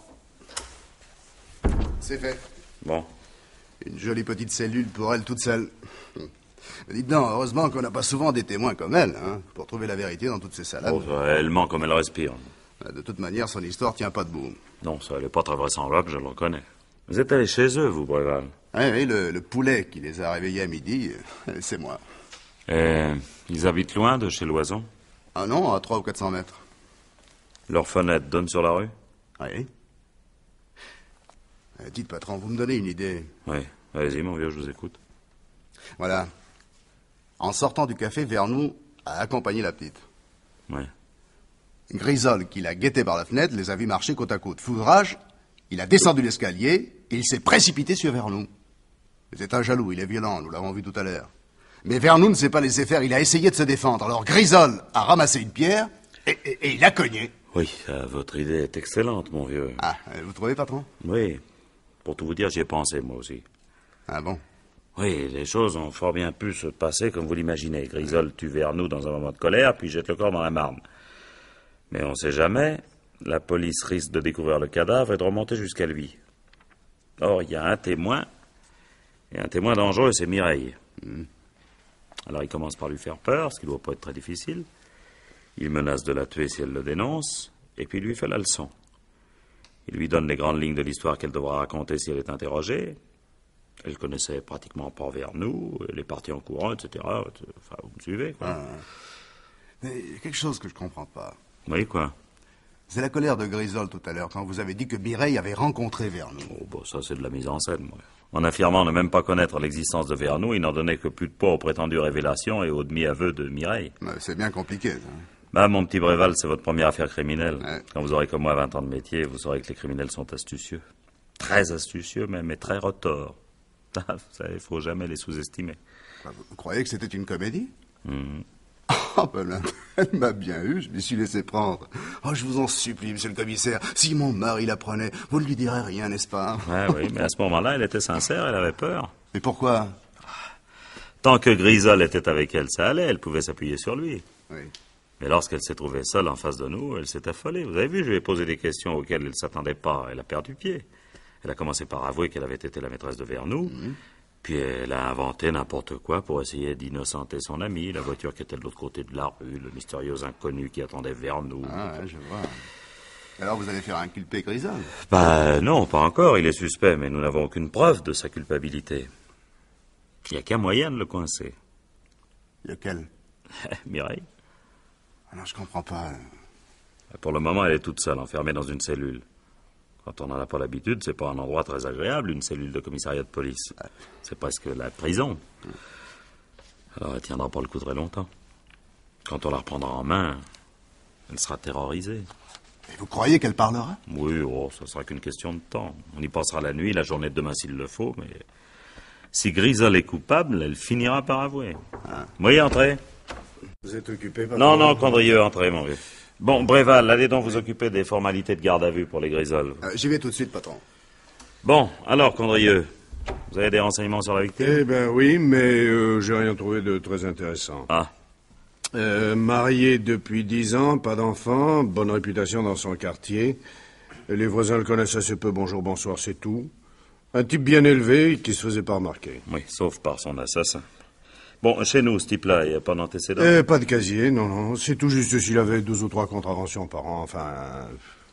S3: C'est fait.
S4: Bon.
S3: Une jolie petite cellule pour elle toute seule. Mais dites donc, heureusement qu'on n'a pas souvent des témoins comme elle, hein, pour trouver la vérité dans toutes ces salades.
S4: Oh, elle ment comme elle respire.
S3: De toute manière, son histoire tient pas debout.
S4: Non, ça, elle est pas très vraisemblable, je le reconnais. Vous êtes allé chez eux, vous, Bréval?
S3: Oui, le poulet qui les a réveillés à midi, c'est moi.
S4: Et ils habitent loin de chez Loison?
S3: Ah non, à 300 ou 400 mètres.
S4: Leur fenêtre donne sur la rue?
S3: Oui. Dites, patron, vous me donnez une idée.
S4: Oui, allez-y, mon vieux, je vous écoute.
S3: Voilà. En sortant du café, Vernou a accompagné la petite.
S4: Oui.
S3: Grisol, qui l'a guetté par la fenêtre, les a vus marcher côte à côte. Fou de rage, il a descendu l'escalier et il s'est précipité sur Vernou. C'est un jaloux, il est violent, nous l'avons vu tout à l'heure. Mais Vernou ne s'est pas laissé faire, il a essayé de se défendre. Alors Grisol a ramassé une pierre et il a cogné.
S4: Oui, votre idée est excellente, mon vieux.
S3: Ah, vous trouvez, patron?
S4: Oui. Pour tout vous dire, j'y ai pensé, moi aussi.
S3: Ah bon?
S4: Oui, les choses ont fort bien pu se passer comme vous l'imaginez. Grisol tue Vernou dans un moment de colère, puis jette le corps dans la Marne. Mais on ne sait jamais. La police risque de découvrir le cadavre et de remonter jusqu'à lui. Or, il y a un témoin, et un témoin dangereux, c'est Mireille. Alors, il commence par lui faire peur, ce qui ne doit pas être très difficile. Il menace de la tuer si elle le dénonce, et puis il lui fait la leçon. Il lui donne les grandes lignes de l'histoire qu'elle devra raconter si elle est interrogée. Elle connaissait pratiquement pas Vernou, elle est partie en courant, etc. Enfin, vous me suivez, quoi.
S3: Mais il y a quelque chose que je comprends pas.
S4: Oui, quoi?
S3: C'est la colère de Grisol tout à l'heure, quand vous avez dit que Mireille avait rencontré Vernou.
S4: Oh, bon, ça c'est de la mise en scène, moi. En affirmant ne même pas connaître l'existence de Vernou, il n'en donnait que plus de poids aux prétendues révélations et aux demi-aveux de Mireille.
S3: C'est bien compliqué, ça.
S4: Bah, mon petit Bréval, c'est votre première affaire criminelle.
S3: Ouais.
S4: Quand vous aurez comme moi 20 ans de métier, vous saurez que les criminels sont astucieux. Très astucieux même, et très retors. Vous savez, il faut jamais les sous-estimer.
S3: Vous croyez que c'était une comédie? Oh, ben là, elle m'a bien eu, je m'y suis laissé prendre. Oh, je vous en supplie, monsieur le commissaire, si mon mari l'apprenait, vous ne lui direz rien, n'est-ce pas?
S4: Ouais, oui, mais à ce moment-là, elle était sincère, elle avait peur.
S3: Mais pourquoi?
S4: Tant que Grisol était avec elle, ça allait, elle pouvait s'appuyer sur lui.
S3: Oui.
S4: Mais lorsqu'elle s'est trouvée seule en face de nous, elle s'est affolée. Vous avez vu, je lui ai posé des questions auxquelles elle ne s'attendait pas. Elle a perdu pied. Elle a commencé par avouer qu'elle avait été la maîtresse de Vernou. Puis elle a inventé n'importe quoi pour essayer d'innocenter son ami, la voiture qui était de l'autre côté de la rue, le mystérieux inconnu qui attendait Vernou.
S3: Ah, ouais, je vois. Alors vous allez faire inculper Grisol?
S4: Bah non, pas encore, il est suspect, mais nous n'avons aucune preuve de sa culpabilité. Il n'y a qu'un moyen de le coincer.
S3: Lequel?
S4: Mireille?
S3: Alors je comprends pas.
S4: Pour le moment, elle est toute seule, enfermée dans une cellule. Quand on n'en a pas l'habitude, c'est pas un endroit très agréable, une cellule de commissariat de police. C'est presque la prison. Alors elle tiendra pas le coup très longtemps. Quand on la reprendra en main, elle sera terrorisée.
S3: Et vous croyez qu'elle parlera?
S4: Oui, oh, ça sera qu'une question de temps. On y pensera la nuit, la journée de demain s'il le faut, mais... Si Grisol est coupable, elle finira par avouer. Oui, entrez.
S9: Vous êtes occupé par...
S4: Non, Condrieux, entrez, mon vieux. Bon, Bréval, allez donc vous occuper des formalités de garde à vue pour les Grisol.
S3: J'y vais tout de suite, patron.
S4: Bon, alors, Condrieux, vous avez des renseignements sur la victime?
S9: Eh ben oui, mais j'ai rien trouvé de très intéressant.
S4: Ah.
S9: Marié depuis 10 ans, pas d'enfant, bonne réputation dans son quartier. Les voisins le connaissent assez peu, bonjour, bonsoir, c'est tout. Un type bien élevé qui se faisait pas remarquer.
S4: Oui, sauf par son assassin. Bon, chez nous, ce type-là, il n'y a pas d'antécédent?
S9: Pas de casier, non. C'est tout juste s'il avait 2 ou 3 contraventions par an. Enfin,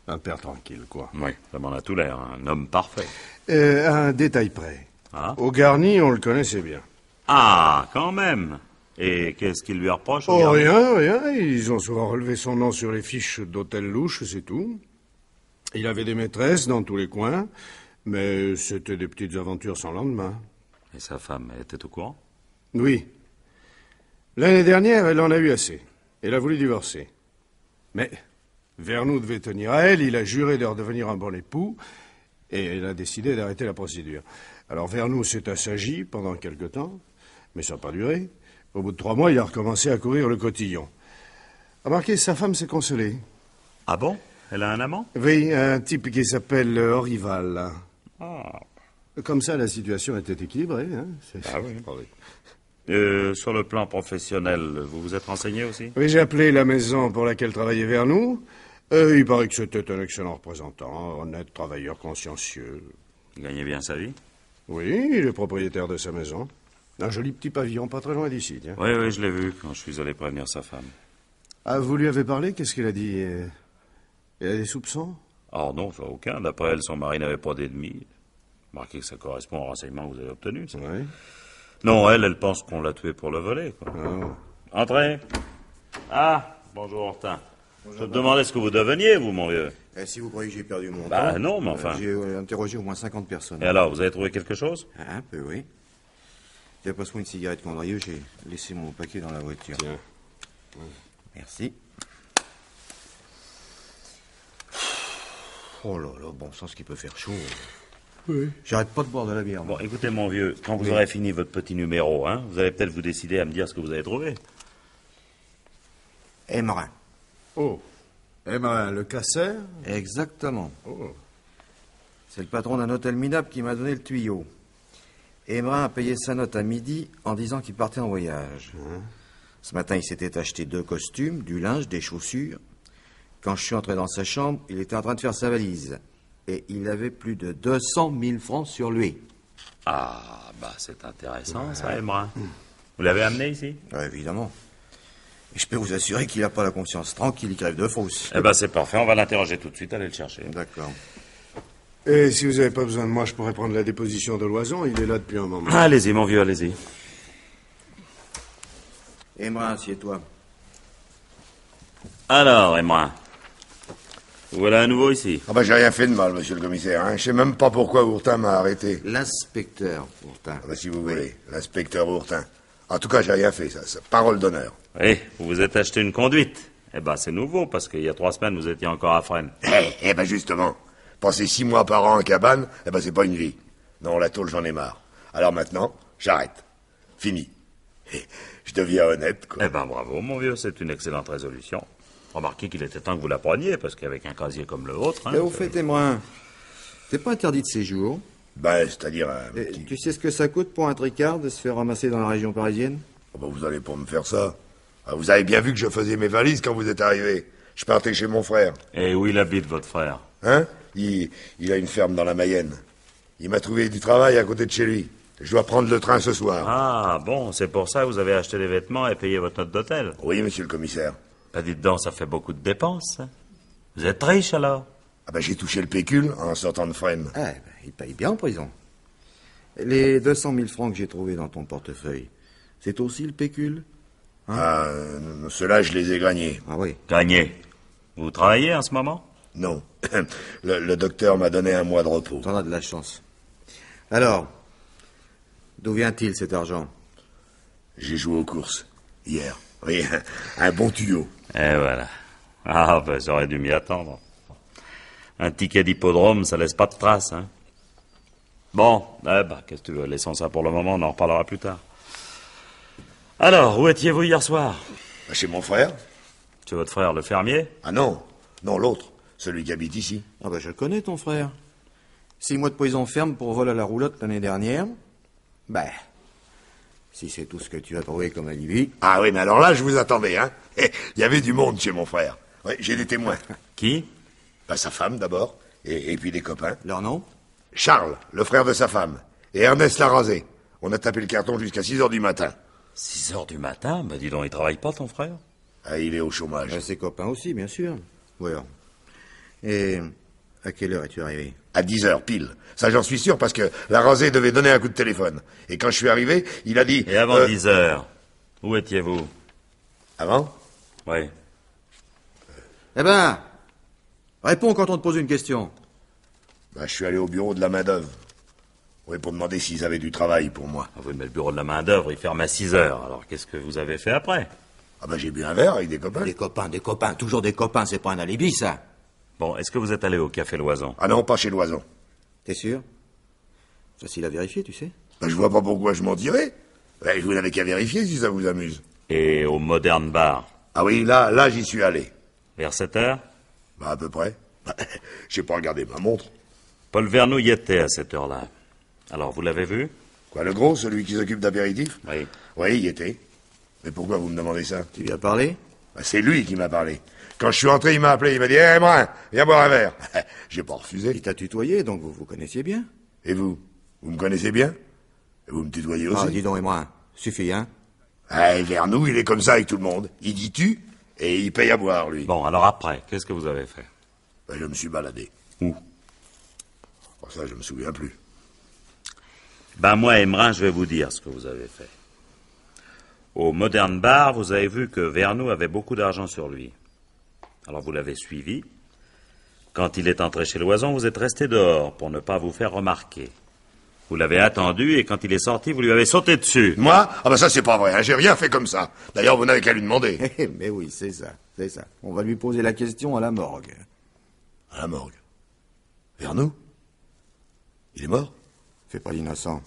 S9: un père tranquille, quoi.
S4: Oui, ça m'en a tout l'air. Un homme parfait.
S9: Un détail près.
S4: Ah.
S9: Au garni, on le connaissait bien.
S4: Ah, quand même. Et qu'est-ce qu'il lui reproche?
S9: Oh, rien. Ils ont souvent relevé son nom sur les fiches d'hôtel louche, c'est tout. Il avait des maîtresses dans tous les coins, mais c'était des petites aventures sans lendemain.
S4: Et sa femme, elle était au courant?
S9: Oui. L'année dernière, elle en a eu assez. Elle a voulu divorcer. Mais Vernou devait tenir à elle, il a juré de redevenir un bon époux, et elle a décidé d'arrêter la procédure. Alors Vernou s'est assagi pendant quelque temps, mais ça n'a pas duré. Au bout de 3 mois, il a recommencé à courir le cotillon. Remarquez, sa femme s'est consolée.
S4: Ah bon? Elle a un amant?
S9: Oui, un type qui s'appelle Orival.
S4: Ah.
S9: Comme ça, la situation était équilibrée. Hein.
S4: Ah oui. Sur le plan professionnel, vous vous êtes renseigné aussi?
S9: Oui, j'ai appelé la maison pour laquelle travaillait Vernou. Il paraît que c'était un excellent représentant, honnête, travailleur, consciencieux.
S4: Il gagnait bien sa vie?
S9: Oui, il est propriétaire de sa maison. Un joli petit pavillon, pas très loin d'ici. Tiens.
S4: Oui, je l'ai vu quand je suis allé prévenir sa femme.
S9: Ah, vous lui avez parlé? Qu'est-ce qu'elle a dit? Elle a des soupçons?
S4: Oh non, ça aucun. D'après elle, son mari n'avait pas d'ennemis. Remarquez que ça correspond au renseignement que vous avez obtenu.
S9: Oui.
S4: Non, elle pense qu'on l'a tué pour le voler, quoi.
S9: Oh.
S4: Entrez. Ah, bonjour, Hortin. Je me demandais ce que vous deveniez, vous, mon vieux.
S2: Si vous croyez que j'ai perdu mon temps...
S4: Bah non, mais enfin...
S2: J'ai interrogé au moins 50 personnes.
S4: Et alors, vous avez trouvé quelque chose?
S2: Un peu, oui. Tiens, passe-moi une cigarette, Condrieux, j'ai laissé mon paquet dans la voiture.
S9: Tiens.
S2: Merci. Oh là là, bon sang, ce qui peut faire chaud.
S9: Oui.
S2: J'arrête pas de boire de la bière.
S4: Bon, écoutez, mon vieux, quand vous aurez fini votre petit numéro, hein, vous allez peut-être vous décider à me dire ce que vous avez trouvé.
S2: Emmerin.
S9: Oh. Emmerin, le casseur?
S2: Exactement.
S9: Oh.
S2: C'est le patron d'un hôtel minable qui m'a donné le tuyau. Emmerin a payé sa note à midi en disant qu'il partait en voyage. Ce matin, il s'était acheté 2 costumes, du linge, des chaussures. Quand je suis entré dans sa chambre, il était en train de faire sa valise. Et il avait plus de 200 000 francs sur lui.
S4: Ah, bah c'est intéressant, ça, Emmerin. Vous l'avez amené ici?
S2: Évidemment. Et je peux vous assurer qu'il n'a pas la conscience tranquille, il crève de frousse.
S4: Eh ben c'est parfait, on va l'interroger tout de suite, allez le chercher.
S2: D'accord.
S9: Et si vous n'avez pas besoin de moi, je pourrais prendre la déposition de Loison. Il est là depuis un moment.
S4: Allez-y, mon vieux, allez-y.
S2: Emmerin, assieds-toi.
S4: Alors, Emmerin, Voilà à nouveau ici.
S10: Ah bah j'ai rien fait de mal, monsieur le commissaire. Hein. Je sais même pas pourquoi Ourtin m'a arrêté.
S2: L'inspecteur, Ourtin.
S10: Ah bah si vous voulez, l'inspecteur Ourtin. En tout cas, j'ai rien fait, ça. Parole d'honneur.
S4: Oui, vous vous êtes acheté une conduite. Eh ben, c'est nouveau, parce qu'il y a 3 semaines, vous étiez encore à Fresnes.
S10: Eh ben justement, passer 6 mois par an en cabane, eh ben c'est pas une vie. Non, la tôle, j'en ai marre. Alors maintenant, j'arrête. Fini. Je deviens honnête, quoi.
S4: Eh ben, bravo, mon vieux, c'est une excellente résolution. Remarquez qu'il était temps que vous la preniez, parce qu'avec un casier comme le vôtre... Hein,
S2: Et au fait, témoin, t'es pas interdit de séjour?
S10: Ben, c'est-à-dire un petit...
S2: Tu sais ce que ça coûte pour un tricard de se faire ramasser dans la région parisienne?
S10: Oh ben, vous allez pas me faire ça. Ah, vous avez bien vu que je faisais mes valises quand vous êtes arrivé. Je partais chez mon frère.
S4: Et où il habite, votre frère?
S10: Hein? Il a une ferme dans la Mayenne. Il m'a trouvé du travail à côté de chez lui. Je dois prendre le train ce soir.
S4: Ah, bon, c'est pour ça que vous avez acheté des vêtements et payé votre note d'hôtel?
S10: Oui, monsieur le commissaire.
S4: Bah, dites donc, ça fait beaucoup de dépenses. Hein. Vous êtes riche, alors?
S10: Ah ben, j'ai touché le pécule en sortant de Fresnes.
S2: Ah, ben, il paye bien en prison. Les 200 000 francs que j'ai trouvés dans ton portefeuille, c'est aussi le pécule? Hein?
S10: Ceux-là, je les ai gagnés.
S2: Ah oui.
S4: Gagnés? Vous travaillez en ce moment?
S10: Non. Le docteur m'a donné un mois de repos.
S2: T'en as de la chance. Alors, d'où vient-il cet argent?
S10: J'ai joué aux courses, hier. Oui, un bon tuyau.
S4: Et voilà. Ah, ben, j'aurais dû m'y attendre. Un ticket d'hippodrome, ça laisse pas de traces, hein. Bon, eh ben, qu'est-ce que tu veux, laissons ça pour le moment, on en reparlera plus tard. Alors, où étiez-vous hier soir?
S10: Chez mon frère.
S4: Chez votre frère, le fermier?
S10: Ah non, non, l'autre, celui qui habite ici.
S2: Ah ben, je le connais, ton frère. 6 mois de prison ferme pour vol à la roulotte l'année dernière. Ben, si c'est tout ce que tu as trouvé comme alibi...
S10: Ah oui, mais alors là, je vous attendais, hein. Il y avait du monde chez mon frère. Oui, j'ai des témoins.
S4: Qui?
S10: Ben, sa femme, d'abord, et puis des copains.
S2: Leur nom?
S10: Charles, le frère de sa femme, et Ernest Larrazé. On a tapé le carton jusqu'à 6 heures du matin.
S4: 6 heures du matin? Ben, dis donc, il travaille pas, ton frère?
S10: Ah, il est au chômage.
S2: Ses copains aussi, bien sûr. Oui. Et à quelle heure es-tu arrivé?
S10: À 10 heures, pile. Ça, j'en suis sûr, parce que Larrazé devait donner un coup de téléphone. Et quand je suis arrivé, il a dit...
S4: Et avant 10 heures, où étiez-vous?
S10: Avant?
S4: Oui.
S2: Eh ben, réponds quand on te pose une question.
S10: Ben, je suis allé au bureau de la main-d'œuvre. Oui, pour demander s'ils avaient du travail pour moi.
S4: Ah oui, mais le bureau de la main-d'œuvre, il ferme à 6 heures. Alors, qu'est-ce que vous avez fait après?
S10: Ah ben, j'ai bu un verre avec des copains.
S2: Des copains, toujours des copains, c'est pas un alibi, ça.
S4: Bon, est-ce que vous êtes allé au Café Loison?
S10: Ah non, pas chez Loison.
S2: T'es sûr? Facile à vérifier, tu sais.
S10: Ben, je vois pas pourquoi je mentirais. Ben, vous n'avez qu'à vérifier si ça vous amuse.
S4: Et au Modern Bar?
S10: Ah oui, là, j'y suis allé.
S4: Vers 7 heures?
S10: Ben, à peu près. J'ai pas regardé ma montre.
S4: Paul Vernou y était à cette heure-là. Alors, vous l'avez vu?
S10: Quoi, le gros, celui qui s'occupe d'apéritifs?
S4: Oui.
S10: Oui, il y était. Mais pourquoi vous me demandez ça?
S2: Tu lui as parlé?
S10: Ben, c'est lui qui m'a parlé. Quand je suis entré, il m'a appelé, il m'a dit « Hé, Brun, viens boire un verre !» J'ai pas refusé.
S2: Il t'a tutoyé, donc vous vous connaissiez bien.
S10: Et vous? Vous me connaissez bien? Et vous me tutoyez aussi?
S2: Ah, dis donc, et moi, suffit, hein?
S10: Ah, Vernou, il est comme ça avec tout le monde. Il dit tu, et il paye à boire, lui.
S4: Bon, alors après, qu'est-ce que vous avez fait?
S10: Ben, je me suis baladé.
S4: Où?
S10: Oh, ça, je me souviens plus.
S4: Ben, moi, Emmerin, je vais vous dire ce que vous avez fait. Au Modern Bar, vous avez vu que Vernou avait beaucoup d'argent sur lui. Alors, vous l'avez suivi. Quand il est entré chez Loison, vous êtes resté dehors pour ne pas vous faire remarquer. Vous l'avez attendu et quand il est sorti, vous lui avez sauté dessus.
S10: Moi? Ah ben ça, c'est pas vrai, hein. J'ai rien fait comme ça. D'ailleurs, vous n'avez qu'à lui demander.
S2: Mais oui, c'est ça. On va lui poser la question à la morgue.
S10: À la morgue? Vernou? Il est mort?
S2: Fais pas l'innocent.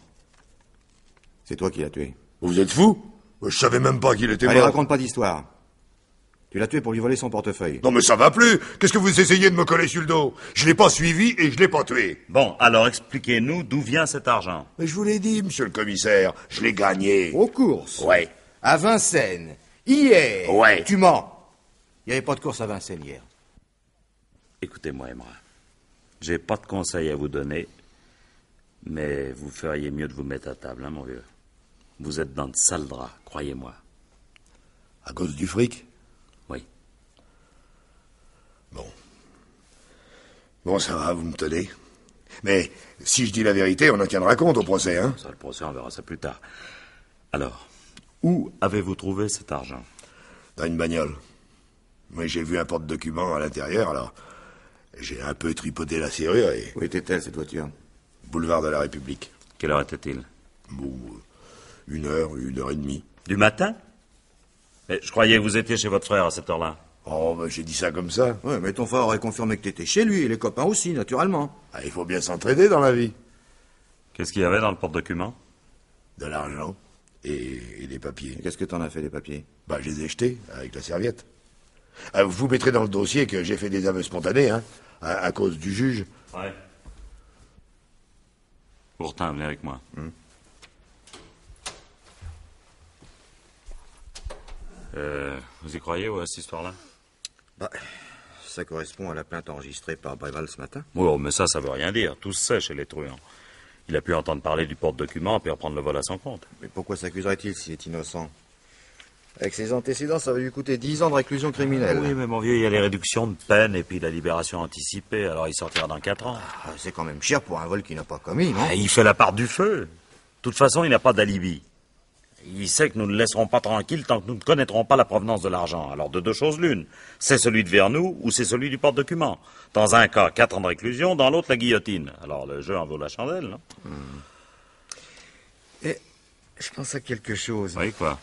S2: C'est toi qui l'as tué.
S10: Vous êtes fou? Je savais même pas qu'il était
S2: Allez,
S10: mort.
S2: raconte pas d'histoire. Tu l'as tué pour lui voler son portefeuille.
S10: Non mais ça va plus. Qu'est-ce que vous essayez de me coller sur le dos? Je l'ai pas suivi et je l'ai pas tué.
S4: Bon, alors expliquez-nous d'où vient cet argent.
S10: Mais je vous l'ai dit, monsieur le commissaire, je l'ai gagné.
S2: Aux courses?
S10: Ouais.
S2: À Vincennes? Hier?
S10: Ouais.
S2: Tu mens. Il n'y avait pas de course à Vincennes hier.
S4: Écoutez-moi, Emmerin. J'ai pas de conseils à vous donner, mais vous feriez mieux de vous mettre à table, hein, mon vieux. Vous êtes dans de sales draps, croyez-moi.
S10: À cause du fric?
S4: Oui.
S10: Bon. Bon, ça va, vous me tenez. Mais si je dis la vérité, on en tiendra compte au procès, hein?
S4: Ça, le procès, on verra ça plus tard. Alors, où avez-vous trouvé cet argent?
S10: Dans une bagnole. Moi, j'ai vu un porte-document à l'intérieur, alors... J'ai un peu tripoté la serrure et...
S6: Où était-elle, cette voiture?
S10: Boulevard de la République.
S4: Quelle heure était-il?
S10: Bon, 1h30.
S4: Du matin? Mais je croyais que vous étiez chez votre frère à cette heure-là.
S10: Oh, bah, j'ai dit ça comme ça.
S2: Ouais, mais ton frère aurait confirmé que t'étais chez lui, et les copains aussi, naturellement.
S10: Ah, il faut bien s'entraider dans la vie.
S4: Qu'est-ce qu'il y avait dans le porte-document?
S10: De l'argent et des papiers.
S2: Qu'est-ce que t'en as fait, des papiers?
S10: Bah, je les ai jetés avec la serviette. Ah, vous mettrez dans le dossier que j'ai fait des aveux spontanés, hein, à cause du juge.
S4: Ouais. Pourtant, venez avec moi. Vous y croyez, à cette histoire-là?
S2: Bah, ça correspond à la plainte enregistrée par Bréval ce matin.
S4: Oh, mais ça veut rien dire. Tout se sait chez les truands. Il a pu entendre parler du porte-document puis reprendre le vol à son compte.
S2: Mais pourquoi s'accuserait-il s'il est innocent? Avec ses antécédents, ça va lui coûter 10 ans de réclusion criminelle.
S4: Oui, mais mon vieux, il y a les réductions de peine et puis la libération anticipée, alors il sortira dans 4 ans.
S2: Ah, c'est quand même cher pour un vol qu'il n'a pas commis, non?
S4: Ah, il fait la part du feu. De toute façon, il n'a pas d'alibi. Il sait que nous ne laisserons pas tranquille tant que nous ne connaîtrons pas la provenance de l'argent. Alors, de 2 choses l'une. C'est celui de Vernoux ou c'est celui du porte-document. Dans un cas, 4 ans de réclusion, dans l'autre, la guillotine. Alors, le jeu en vaut la chandelle, non?
S2: Et je pense à quelque chose.
S4: Oui, quoi?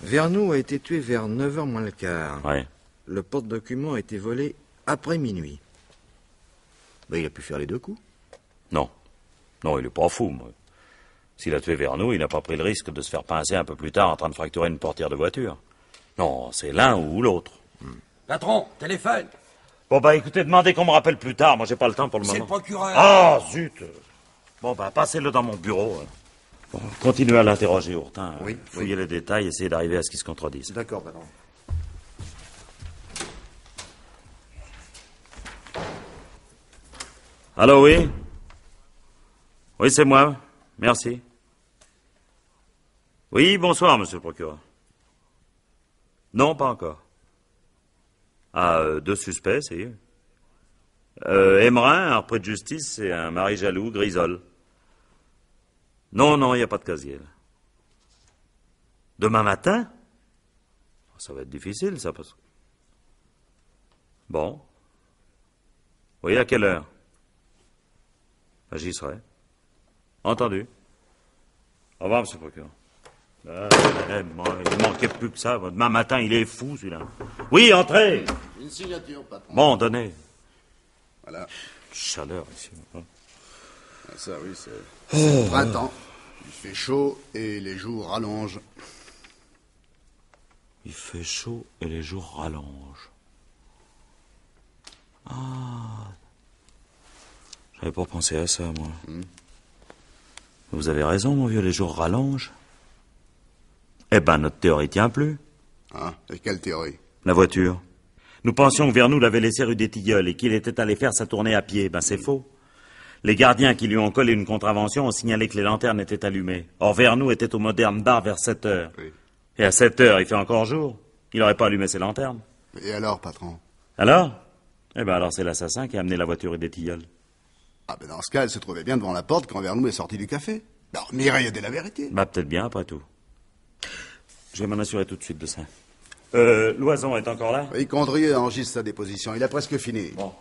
S2: Vernoux a été tué vers 9h moins le quart.
S4: Oui.
S2: Le porte-document a été volé après minuit. Ben, il a pu faire les 2 coups.
S4: Non. Non, il est pas fou, moi. S'il a tué Vernoux, il n'a pas pris le risque de se faire pincer un peu plus tard en train de fracturer une portière de voiture. Non, c'est l'un ou l'autre.
S1: Patron, téléphone.
S4: Bon, bah, écoutez, demandez qu'on me rappelle plus tard. Moi, j'ai pas le temps pour le moment.
S1: C'est le procureur.
S4: Ah, zut. Bon, bah, passez-le dans mon bureau. Bon, continuez à l'interroger, Ourtin.
S2: Oui,
S4: Fouillez les détails, essayez d'arriver à ce qu'ils se contredisent.
S2: D'accord, patron.
S4: Allô, oui? Oui, c'est moi. Merci. Oui, bonsoir, monsieur le procureur. Non, pas encore. Ah, 2 suspects, c'est Emmerin, un repris de justice, et un mari jaloux, Grisol. Non, il n'y a pas de casier, là. Demain matin? Ça va être difficile, ça, parce que... Bon. Oui, à quelle heure? Ben, j'y serai. Entendu. Au revoir, monsieur le procureur. Il manquait plus que ça. Demain matin, il est fou, celui-là. Oui, entrez.
S3: Une signature, patron.
S4: Bon, donnez.
S3: Voilà.
S4: Chaleur ici.
S3: Ah, ça, oui, c'est le printemps. Il fait chaud et les jours rallongent.
S4: Il fait chaud et les jours rallongent. Ah. J'avais pas pensé à ça, moi. Vous avez raison, mon vieux, les jours rallongent. Eh ben, notre théorie tient plus.
S3: Hein? Et quelle théorie?
S4: La voiture. Nous pensions que Vernoux l'avait laissé rue des Tilleuls et qu'il était allé faire sa tournée à pied. Ben, c'est faux. Les gardiens qui lui ont collé une contravention ont signalé que les lanternes étaient allumées. Or, Vernoux était au Modern Bar vers 7 heures.
S3: Oui.
S4: Et à 7 heures, il fait encore jour. Il n'aurait pas allumé ses lanternes.
S3: Et alors, patron?
S4: Alors? Eh ben, alors c'est l'assassin qui a amené la voiture rue des Tilleuls.
S3: Ah, ben dans ce cas, elle se trouvait bien devant la porte quand Vernoux est sorti du café. Alors, Mireille a dit la vérité.
S4: Bah, peut-être bien, après tout. Je vais m'en assurer tout de suite de ça. Loison est encore là?
S3: Oui, Condrieu enregistre sa déposition. Il a presque fini.
S4: Bon.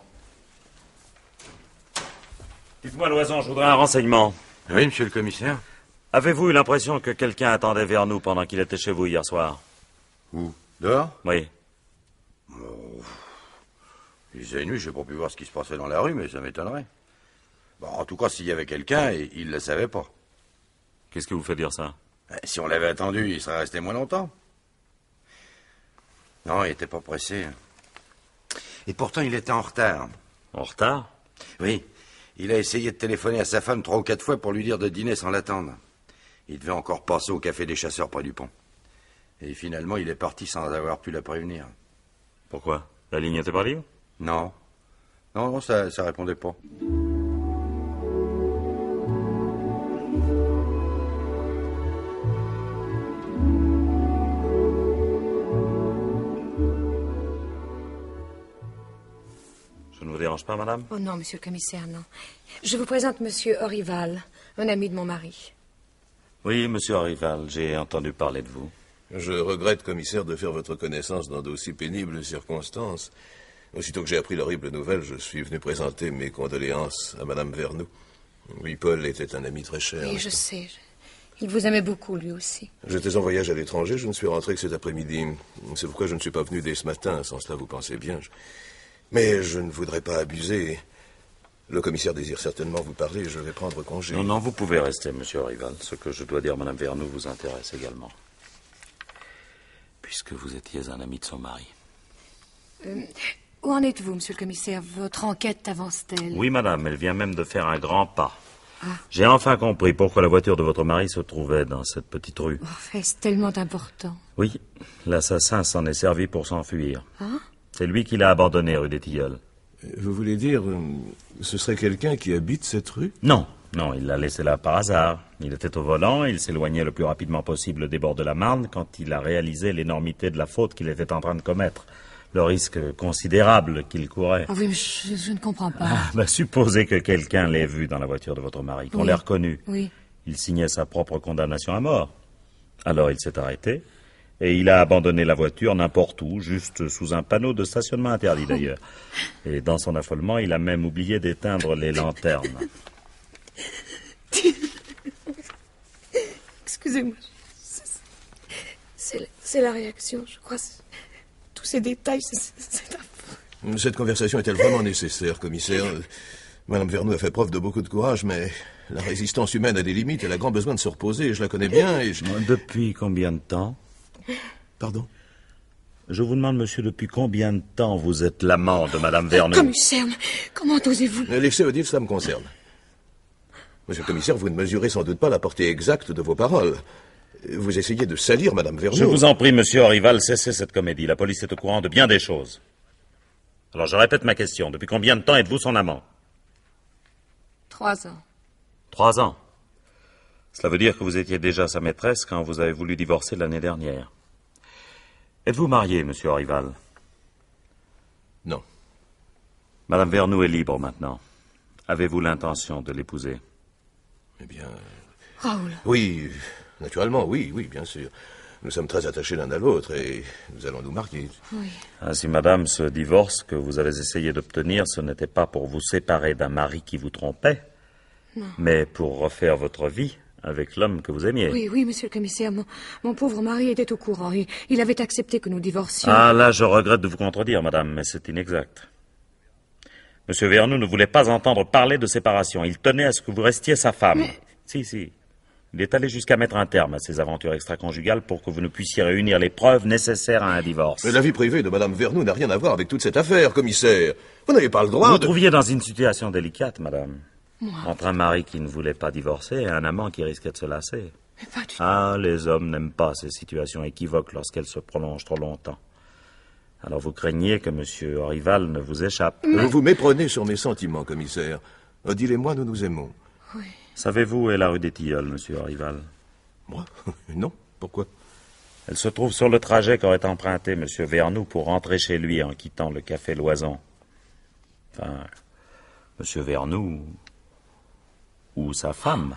S4: Dites-moi, Loison, je voudrais un renseignement.
S6: Oui, monsieur le commissaire.
S4: Avez-vous eu l'impression que quelqu'un attendait Vernoux pendant qu'il était chez vous hier soir?
S6: Où? Dehors?
S4: Oui.
S6: Il faisait nuit, j'ai pas pu voir ce qui se passait dans la rue, mais ça m'étonnerait. Bon, en tout cas, s'il y avait quelqu'un, il ne le savait pas.
S4: Qu'est-ce qui vous fait dire ça?
S6: Si on l'avait attendu, il serait resté moins longtemps. Non, il était pas pressé. Et pourtant, il était en retard.
S4: En retard?
S6: Oui. Il a essayé de téléphoner à sa femme 3 ou 4 fois pour lui dire de dîner sans l'attendre. Il devait encore passer au café des chasseurs près du pont. Et finalement, il est parti sans avoir pu la prévenir.
S4: Pourquoi? La ligne était pas libre?
S6: Non. Non, ça répondait pas.
S4: Je ne vous dérange pas, madame?
S5: Oh non, monsieur le commissaire, non. Je vous présente monsieur Orival, un ami de mon mari.
S4: Oui, monsieur Orival, j'ai entendu parler de vous.
S11: Je regrette, commissaire, de faire votre connaissance dans d'aussi pénibles circonstances. Aussitôt que j'ai appris l'horrible nouvelle, je suis venu présenter mes condoléances à Madame Vernou. Oui, Paul était un ami très cher.
S5: Oui, je sais. Il vous aimait beaucoup, lui aussi.
S11: J'étais en voyage à l'étranger, je ne suis rentré que cet après-midi. C'est pourquoi je ne suis pas venu dès ce matin, sans cela vous pensez bien. Mais je ne voudrais pas abuser. Le commissaire désire certainement vous parler, je vais prendre congé.
S4: Non, vous pouvez rester, monsieur Rival. Ce que je dois dire, Madame Vernou, vous intéresse également. Puisque vous étiez un ami de son mari.
S5: Où en êtes-vous, monsieur le commissaire? Votre enquête avance-t-elle?
S4: Oui, madame, elle vient même de faire un grand pas. J'ai enfin compris pourquoi la voiture de votre mari se trouvait dans cette petite rue.
S5: Est-ce tellement important?
S4: Oui, l'assassin s'en est servi pour s'enfuir.
S5: Hein?
S4: C'est lui qui l'a abandonné, rue des Tilleuls.
S11: Vous voulez dire, ce serait quelqu'un qui habite cette rue?
S4: Non, il l'a laissé là par hasard. Il était au volant, il s'éloignait le plus rapidement possible des bords de la Marne quand il a réalisé l'énormité de la faute qu'il était en train de commettre. Le risque considérable qu'il courait.
S5: Ah oui, mais je ne comprends pas.
S4: Supposez que quelqu'un l'ait vu dans la voiture de votre mari, qu'on l'ait reconnu.
S5: Oui.
S4: Il signait sa propre condamnation à mort. Alors il s'est arrêté, et il a abandonné la voiture n'importe où, juste sous un panneau de stationnement interdit d'ailleurs. Et dans son affolement, il a même oublié d'éteindre les lanternes.
S5: Excusez-moi. C'est la réaction, je crois. Tous ces détails, c'est affreux.
S11: Cette conversation est-elle vraiment nécessaire, commissaire? Madame Vernou a fait preuve de beaucoup de courage, mais la résistance humaine a des limites. Elle a grand besoin de se reposer. Je la connais bien et je...
S4: Depuis combien de temps?
S11: Pardon?
S4: Je vous demande, monsieur, depuis combien de temps vous êtes l'amant de Madame Vernou?
S5: Commissaire, comment osez-vous?
S11: Laissez dire, cela me concerne. Monsieur le commissaire, vous ne mesurez sans doute pas la portée exacte de vos paroles. Vous essayez de salir Madame Vernou.
S4: Je vous en prie, monsieur Rival, cessez cette comédie. La police est au courant de bien des choses. Alors, je répète ma question. Depuis combien de temps êtes-vous son amant?
S5: 3 ans.
S4: 3 ans. Cela veut dire que vous étiez déjà sa maîtresse quand vous avez voulu divorcer l'année dernière. Êtes-vous marié, monsieur Rival?
S11: Non.
S4: Madame Vernou est libre maintenant. Avez-vous l'intention de l'épouser?
S11: Eh bien...
S5: Raoul.
S11: Oui, naturellement, oui, bien sûr. Nous sommes très attachés l'un à l'autre et nous allons nous marier.
S5: Oui.
S4: Ainsi, madame, ce divorce que vous avez essayé d'obtenir, ce n'était pas pour vous séparer d'un mari qui vous trompait,
S5: non,
S4: mais pour refaire votre vie avec l'homme que vous aimiez.
S5: Oui, monsieur le commissaire, mon pauvre mari était au courant. Il avait accepté que nous divorcions.
S4: Ah, là, je regrette de vous contredire, madame, mais c'est inexact. Monsieur Vernou ne voulait pas entendre parler de séparation. Il tenait à ce que vous restiez sa femme.
S5: Mais...
S4: Si. Il est allé jusqu'à mettre un terme à ces aventures extra-conjugales pour que vous ne puissiez réunir les preuves nécessaires à un divorce.
S11: Mais la vie privée de Madame Vernou n'a rien à voir avec toute cette affaire, commissaire. Vous n'avez pas le droit
S4: Vous
S11: de...
S4: trouviez dans une situation délicate, madame.
S5: Moi.
S4: Entre un mari qui ne voulait pas divorcer et un amant qui risquait de se lasser.
S5: Mais pas du tout.
S4: Ah, les hommes n'aiment pas ces situations équivoques lorsqu'elles se prolongent trop longtemps. Alors vous craignez que monsieur Rival ne vous échappe.
S11: Vous vous méprenez sur mes sentiments, commissaire. Odile et moi, nous nous aimons.
S5: Oui.
S4: Savez-vous où est la rue des Tilleuls, monsieur Rival?
S11: Moi? Non. Pourquoi?
S4: Elle se trouve sur le trajet qu'aurait emprunté monsieur Vernou pour rentrer chez lui en quittant le café Loison. Enfin, monsieur Vernou... ou sa femme.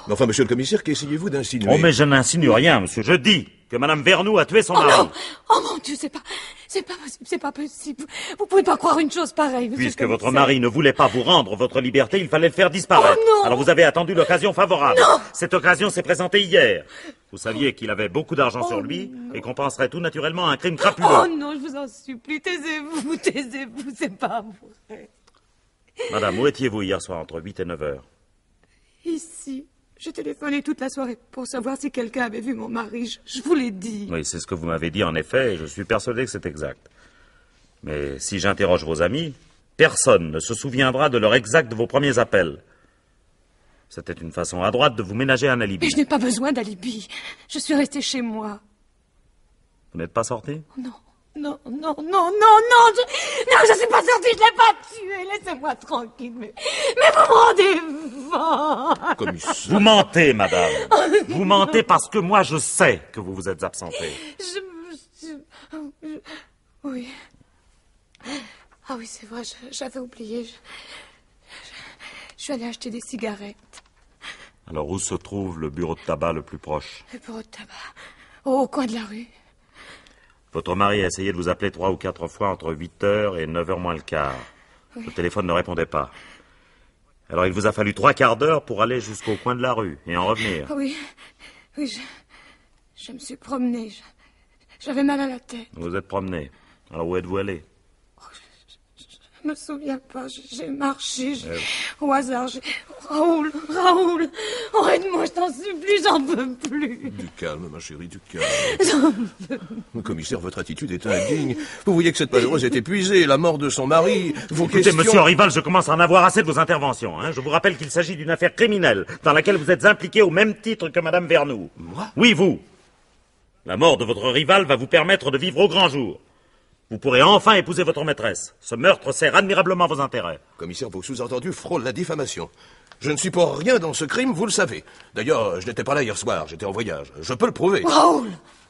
S11: Mais enfin, monsieur le commissaire, qu'essayez-vous d'insinuer?
S4: Oh, mais je n'insinue rien, monsieur. Je dis que madame Vernou a tué son mari.
S5: Non. Oh mon Dieu, c'est pas possible. Vous pouvez pas croire une chose pareille, monsieur.
S4: Puisque votre mari ne voulait pas vous rendre votre liberté, il fallait le faire disparaître.
S5: Oh non.
S4: Alors vous avez attendu l'occasion favorable.
S5: Non.
S4: Cette occasion s'est présentée hier. Vous saviez qu'il avait beaucoup d'argent sur lui et qu'on penserait tout naturellement à un crime crapuleux.
S5: Oh non, je vous en supplie, taisez-vous, c'est pas vrai.
S4: Madame, où étiez-vous hier soir entre 8 et 9 heures?
S5: Ici. J'ai téléphoné toute la soirée pour savoir si quelqu'un avait vu mon mari. Je vous l'ai dit.
S4: Oui, c'est ce que vous m'avez dit en effet, et je suis persuadé que c'est exact. Mais si j'interroge vos amis, personne ne se souviendra de l'heure exacte de vos premiers appels. C'était une façon adroite de vous ménager un alibi.
S5: Mais je n'ai pas besoin d'alibi. Je suis restée chez moi.
S4: Vous n'êtes pas sorti?
S5: Non. Non, je suis pas sortie, je l'ai pas tué, laissez-moi tranquille, mais vous me rendez
S11: Commissaire.
S4: Vous mentez, madame. Vous mentez parce que moi je sais que vous vous êtes absentée.
S5: Oui. Ah oui, c'est vrai, j'avais oublié. Je suis allée acheter des cigarettes.
S4: Alors où se trouve le bureau de tabac le plus proche?
S5: Le bureau de tabac, au coin de la rue.
S4: Votre mari a essayé de vous appeler 3 ou 4 fois entre 8h et 9h moins le quart.
S5: Oui.
S4: Le téléphone ne répondait pas. Alors il vous a fallu 3/4 d'heure pour aller jusqu'au coin de la rue et en revenir.
S5: Oui, je me suis promenée. J'avais mal à la tête.
S4: Vous vous êtes promené. Alors où êtes-vous allé?
S5: Je me souviens pas, j'ai marché, au hasard, Raoul, oh aide-moi, je t'en supplie, j'en peux plus.
S11: Du calme, ma chérie, du calme. Commissaire, votre attitude est indigne. Vous voyez que cette malheureuse est épuisée, la mort de son mari, vos
S4: Écoutez,
S11: questions...
S4: monsieur Rival, je commence à en avoir assez de vos interventions. Je vous rappelle qu'il s'agit d'une affaire criminelle, dans laquelle vous êtes impliqué au même titre que Madame Vernoux.
S11: Moi?
S4: Oui, vous. La mort de votre rival va vous permettre de vivre au grand jour. Vous pourrez enfin épouser votre maîtresse. Ce meurtre sert admirablement vos intérêts.
S11: Commissaire, vos sous-entendus frôlent la diffamation. Je ne suis pour rien dans ce crime, vous le savez. D'ailleurs, je n'étais pas là hier soir, j'étais en voyage. Je peux le prouver.
S5: Raoul!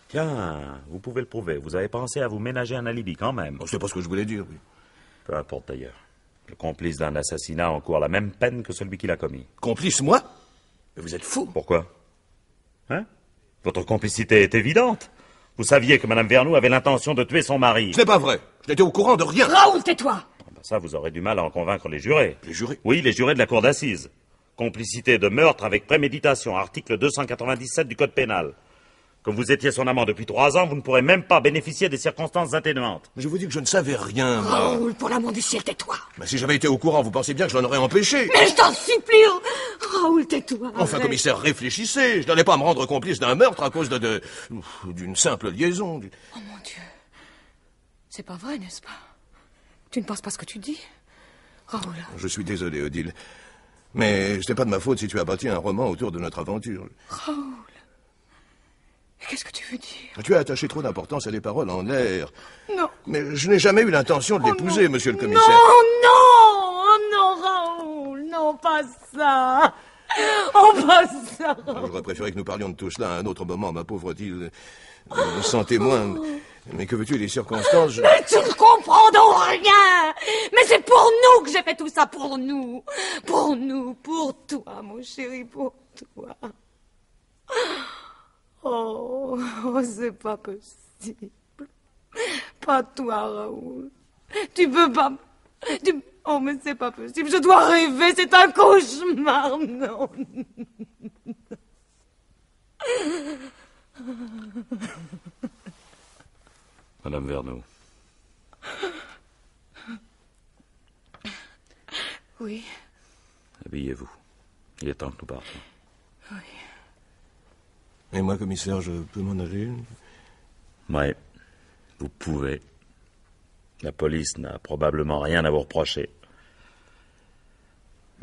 S4: Tiens, vous pouvez le prouver. Vous avez pensé à vous ménager un alibi quand même.
S11: C'est pas ce que je voulais dire, oui.
S4: Peu importe d'ailleurs. Le complice d'un assassinat encourt la même peine que celui qui l'a commis.
S11: Complice, moi? Mais vous êtes fou.
S4: Pourquoi? Votre complicité est évidente. Vous saviez que Madame Vernoux avait l'intention de tuer son mari.
S11: Ce n'est pas vrai. Je n'étais au courant de rien.
S5: Raoul, tais-toi!
S4: Ça, vous aurez du mal à en convaincre les jurés.
S11: Les jurés?
S4: Oui, les jurés de la cour d'assises. Complicité de meurtre avec préméditation, article 297 du Code pénal. Comme vous étiez son amant depuis 3 ans, vous ne pourrez même pas bénéficier des circonstances atténuantes.
S11: Mais je vous dis que je ne savais rien, moi.
S5: Raoul, pour l'amour du ciel, tais-toi!
S11: Mais si j'avais été au courant, vous pensez bien que je l'en aurais empêché.
S5: Mais je t'en supplie! Raoul, tais-toi!
S11: Enfin,
S5: arrête.
S11: commissaire, réfléchissez. Je n'allais pas me rendre complice d'un meurtre à cause d'une simple liaison.
S5: Oh mon Dieu. C'est pas vrai, n'est-ce pas? Tu ne penses pas ce que tu dis? Raoul.
S11: Je suis désolé, Odile. Mais ce n'est pas de ma faute si tu as bâti un roman autour de notre aventure.
S5: Raoul. Qu'est-ce que tu veux dire?
S11: Tu as attaché trop d'importance à des paroles en l'air.
S5: Non.
S11: Mais je n'ai jamais eu l'intention de l'épouser, monsieur le commissaire.
S5: Non, Raoul, non, pas ça. Oh, pas ça.
S11: J'aurais préféré que nous parlions de tout cela à un autre moment, ma pauvre Odile. Sans témoin. Mais que veux-tu, les circonstances...
S5: Mais tu ne comprends donc rien. Mais c'est pour nous que j'ai fait tout ça, pour nous. Pour nous, pour toi, mon chéri, pour toi. Oh, c'est pas possible. Pas toi, Raoul. Tu peux pas... Oh, mais c'est pas possible. Je dois rêver, c'est un cauchemar. Non.
S4: Madame Vernoux.
S5: Oui.
S4: Habillez-vous. Il est temps que nous partions.
S5: Oui.
S11: Et moi, commissaire, je peux m'en aller?
S4: Oui, vous pouvez. La police n'a probablement rien à vous reprocher.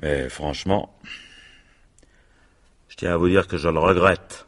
S4: Mais franchement, je tiens à vous dire que je le regrette.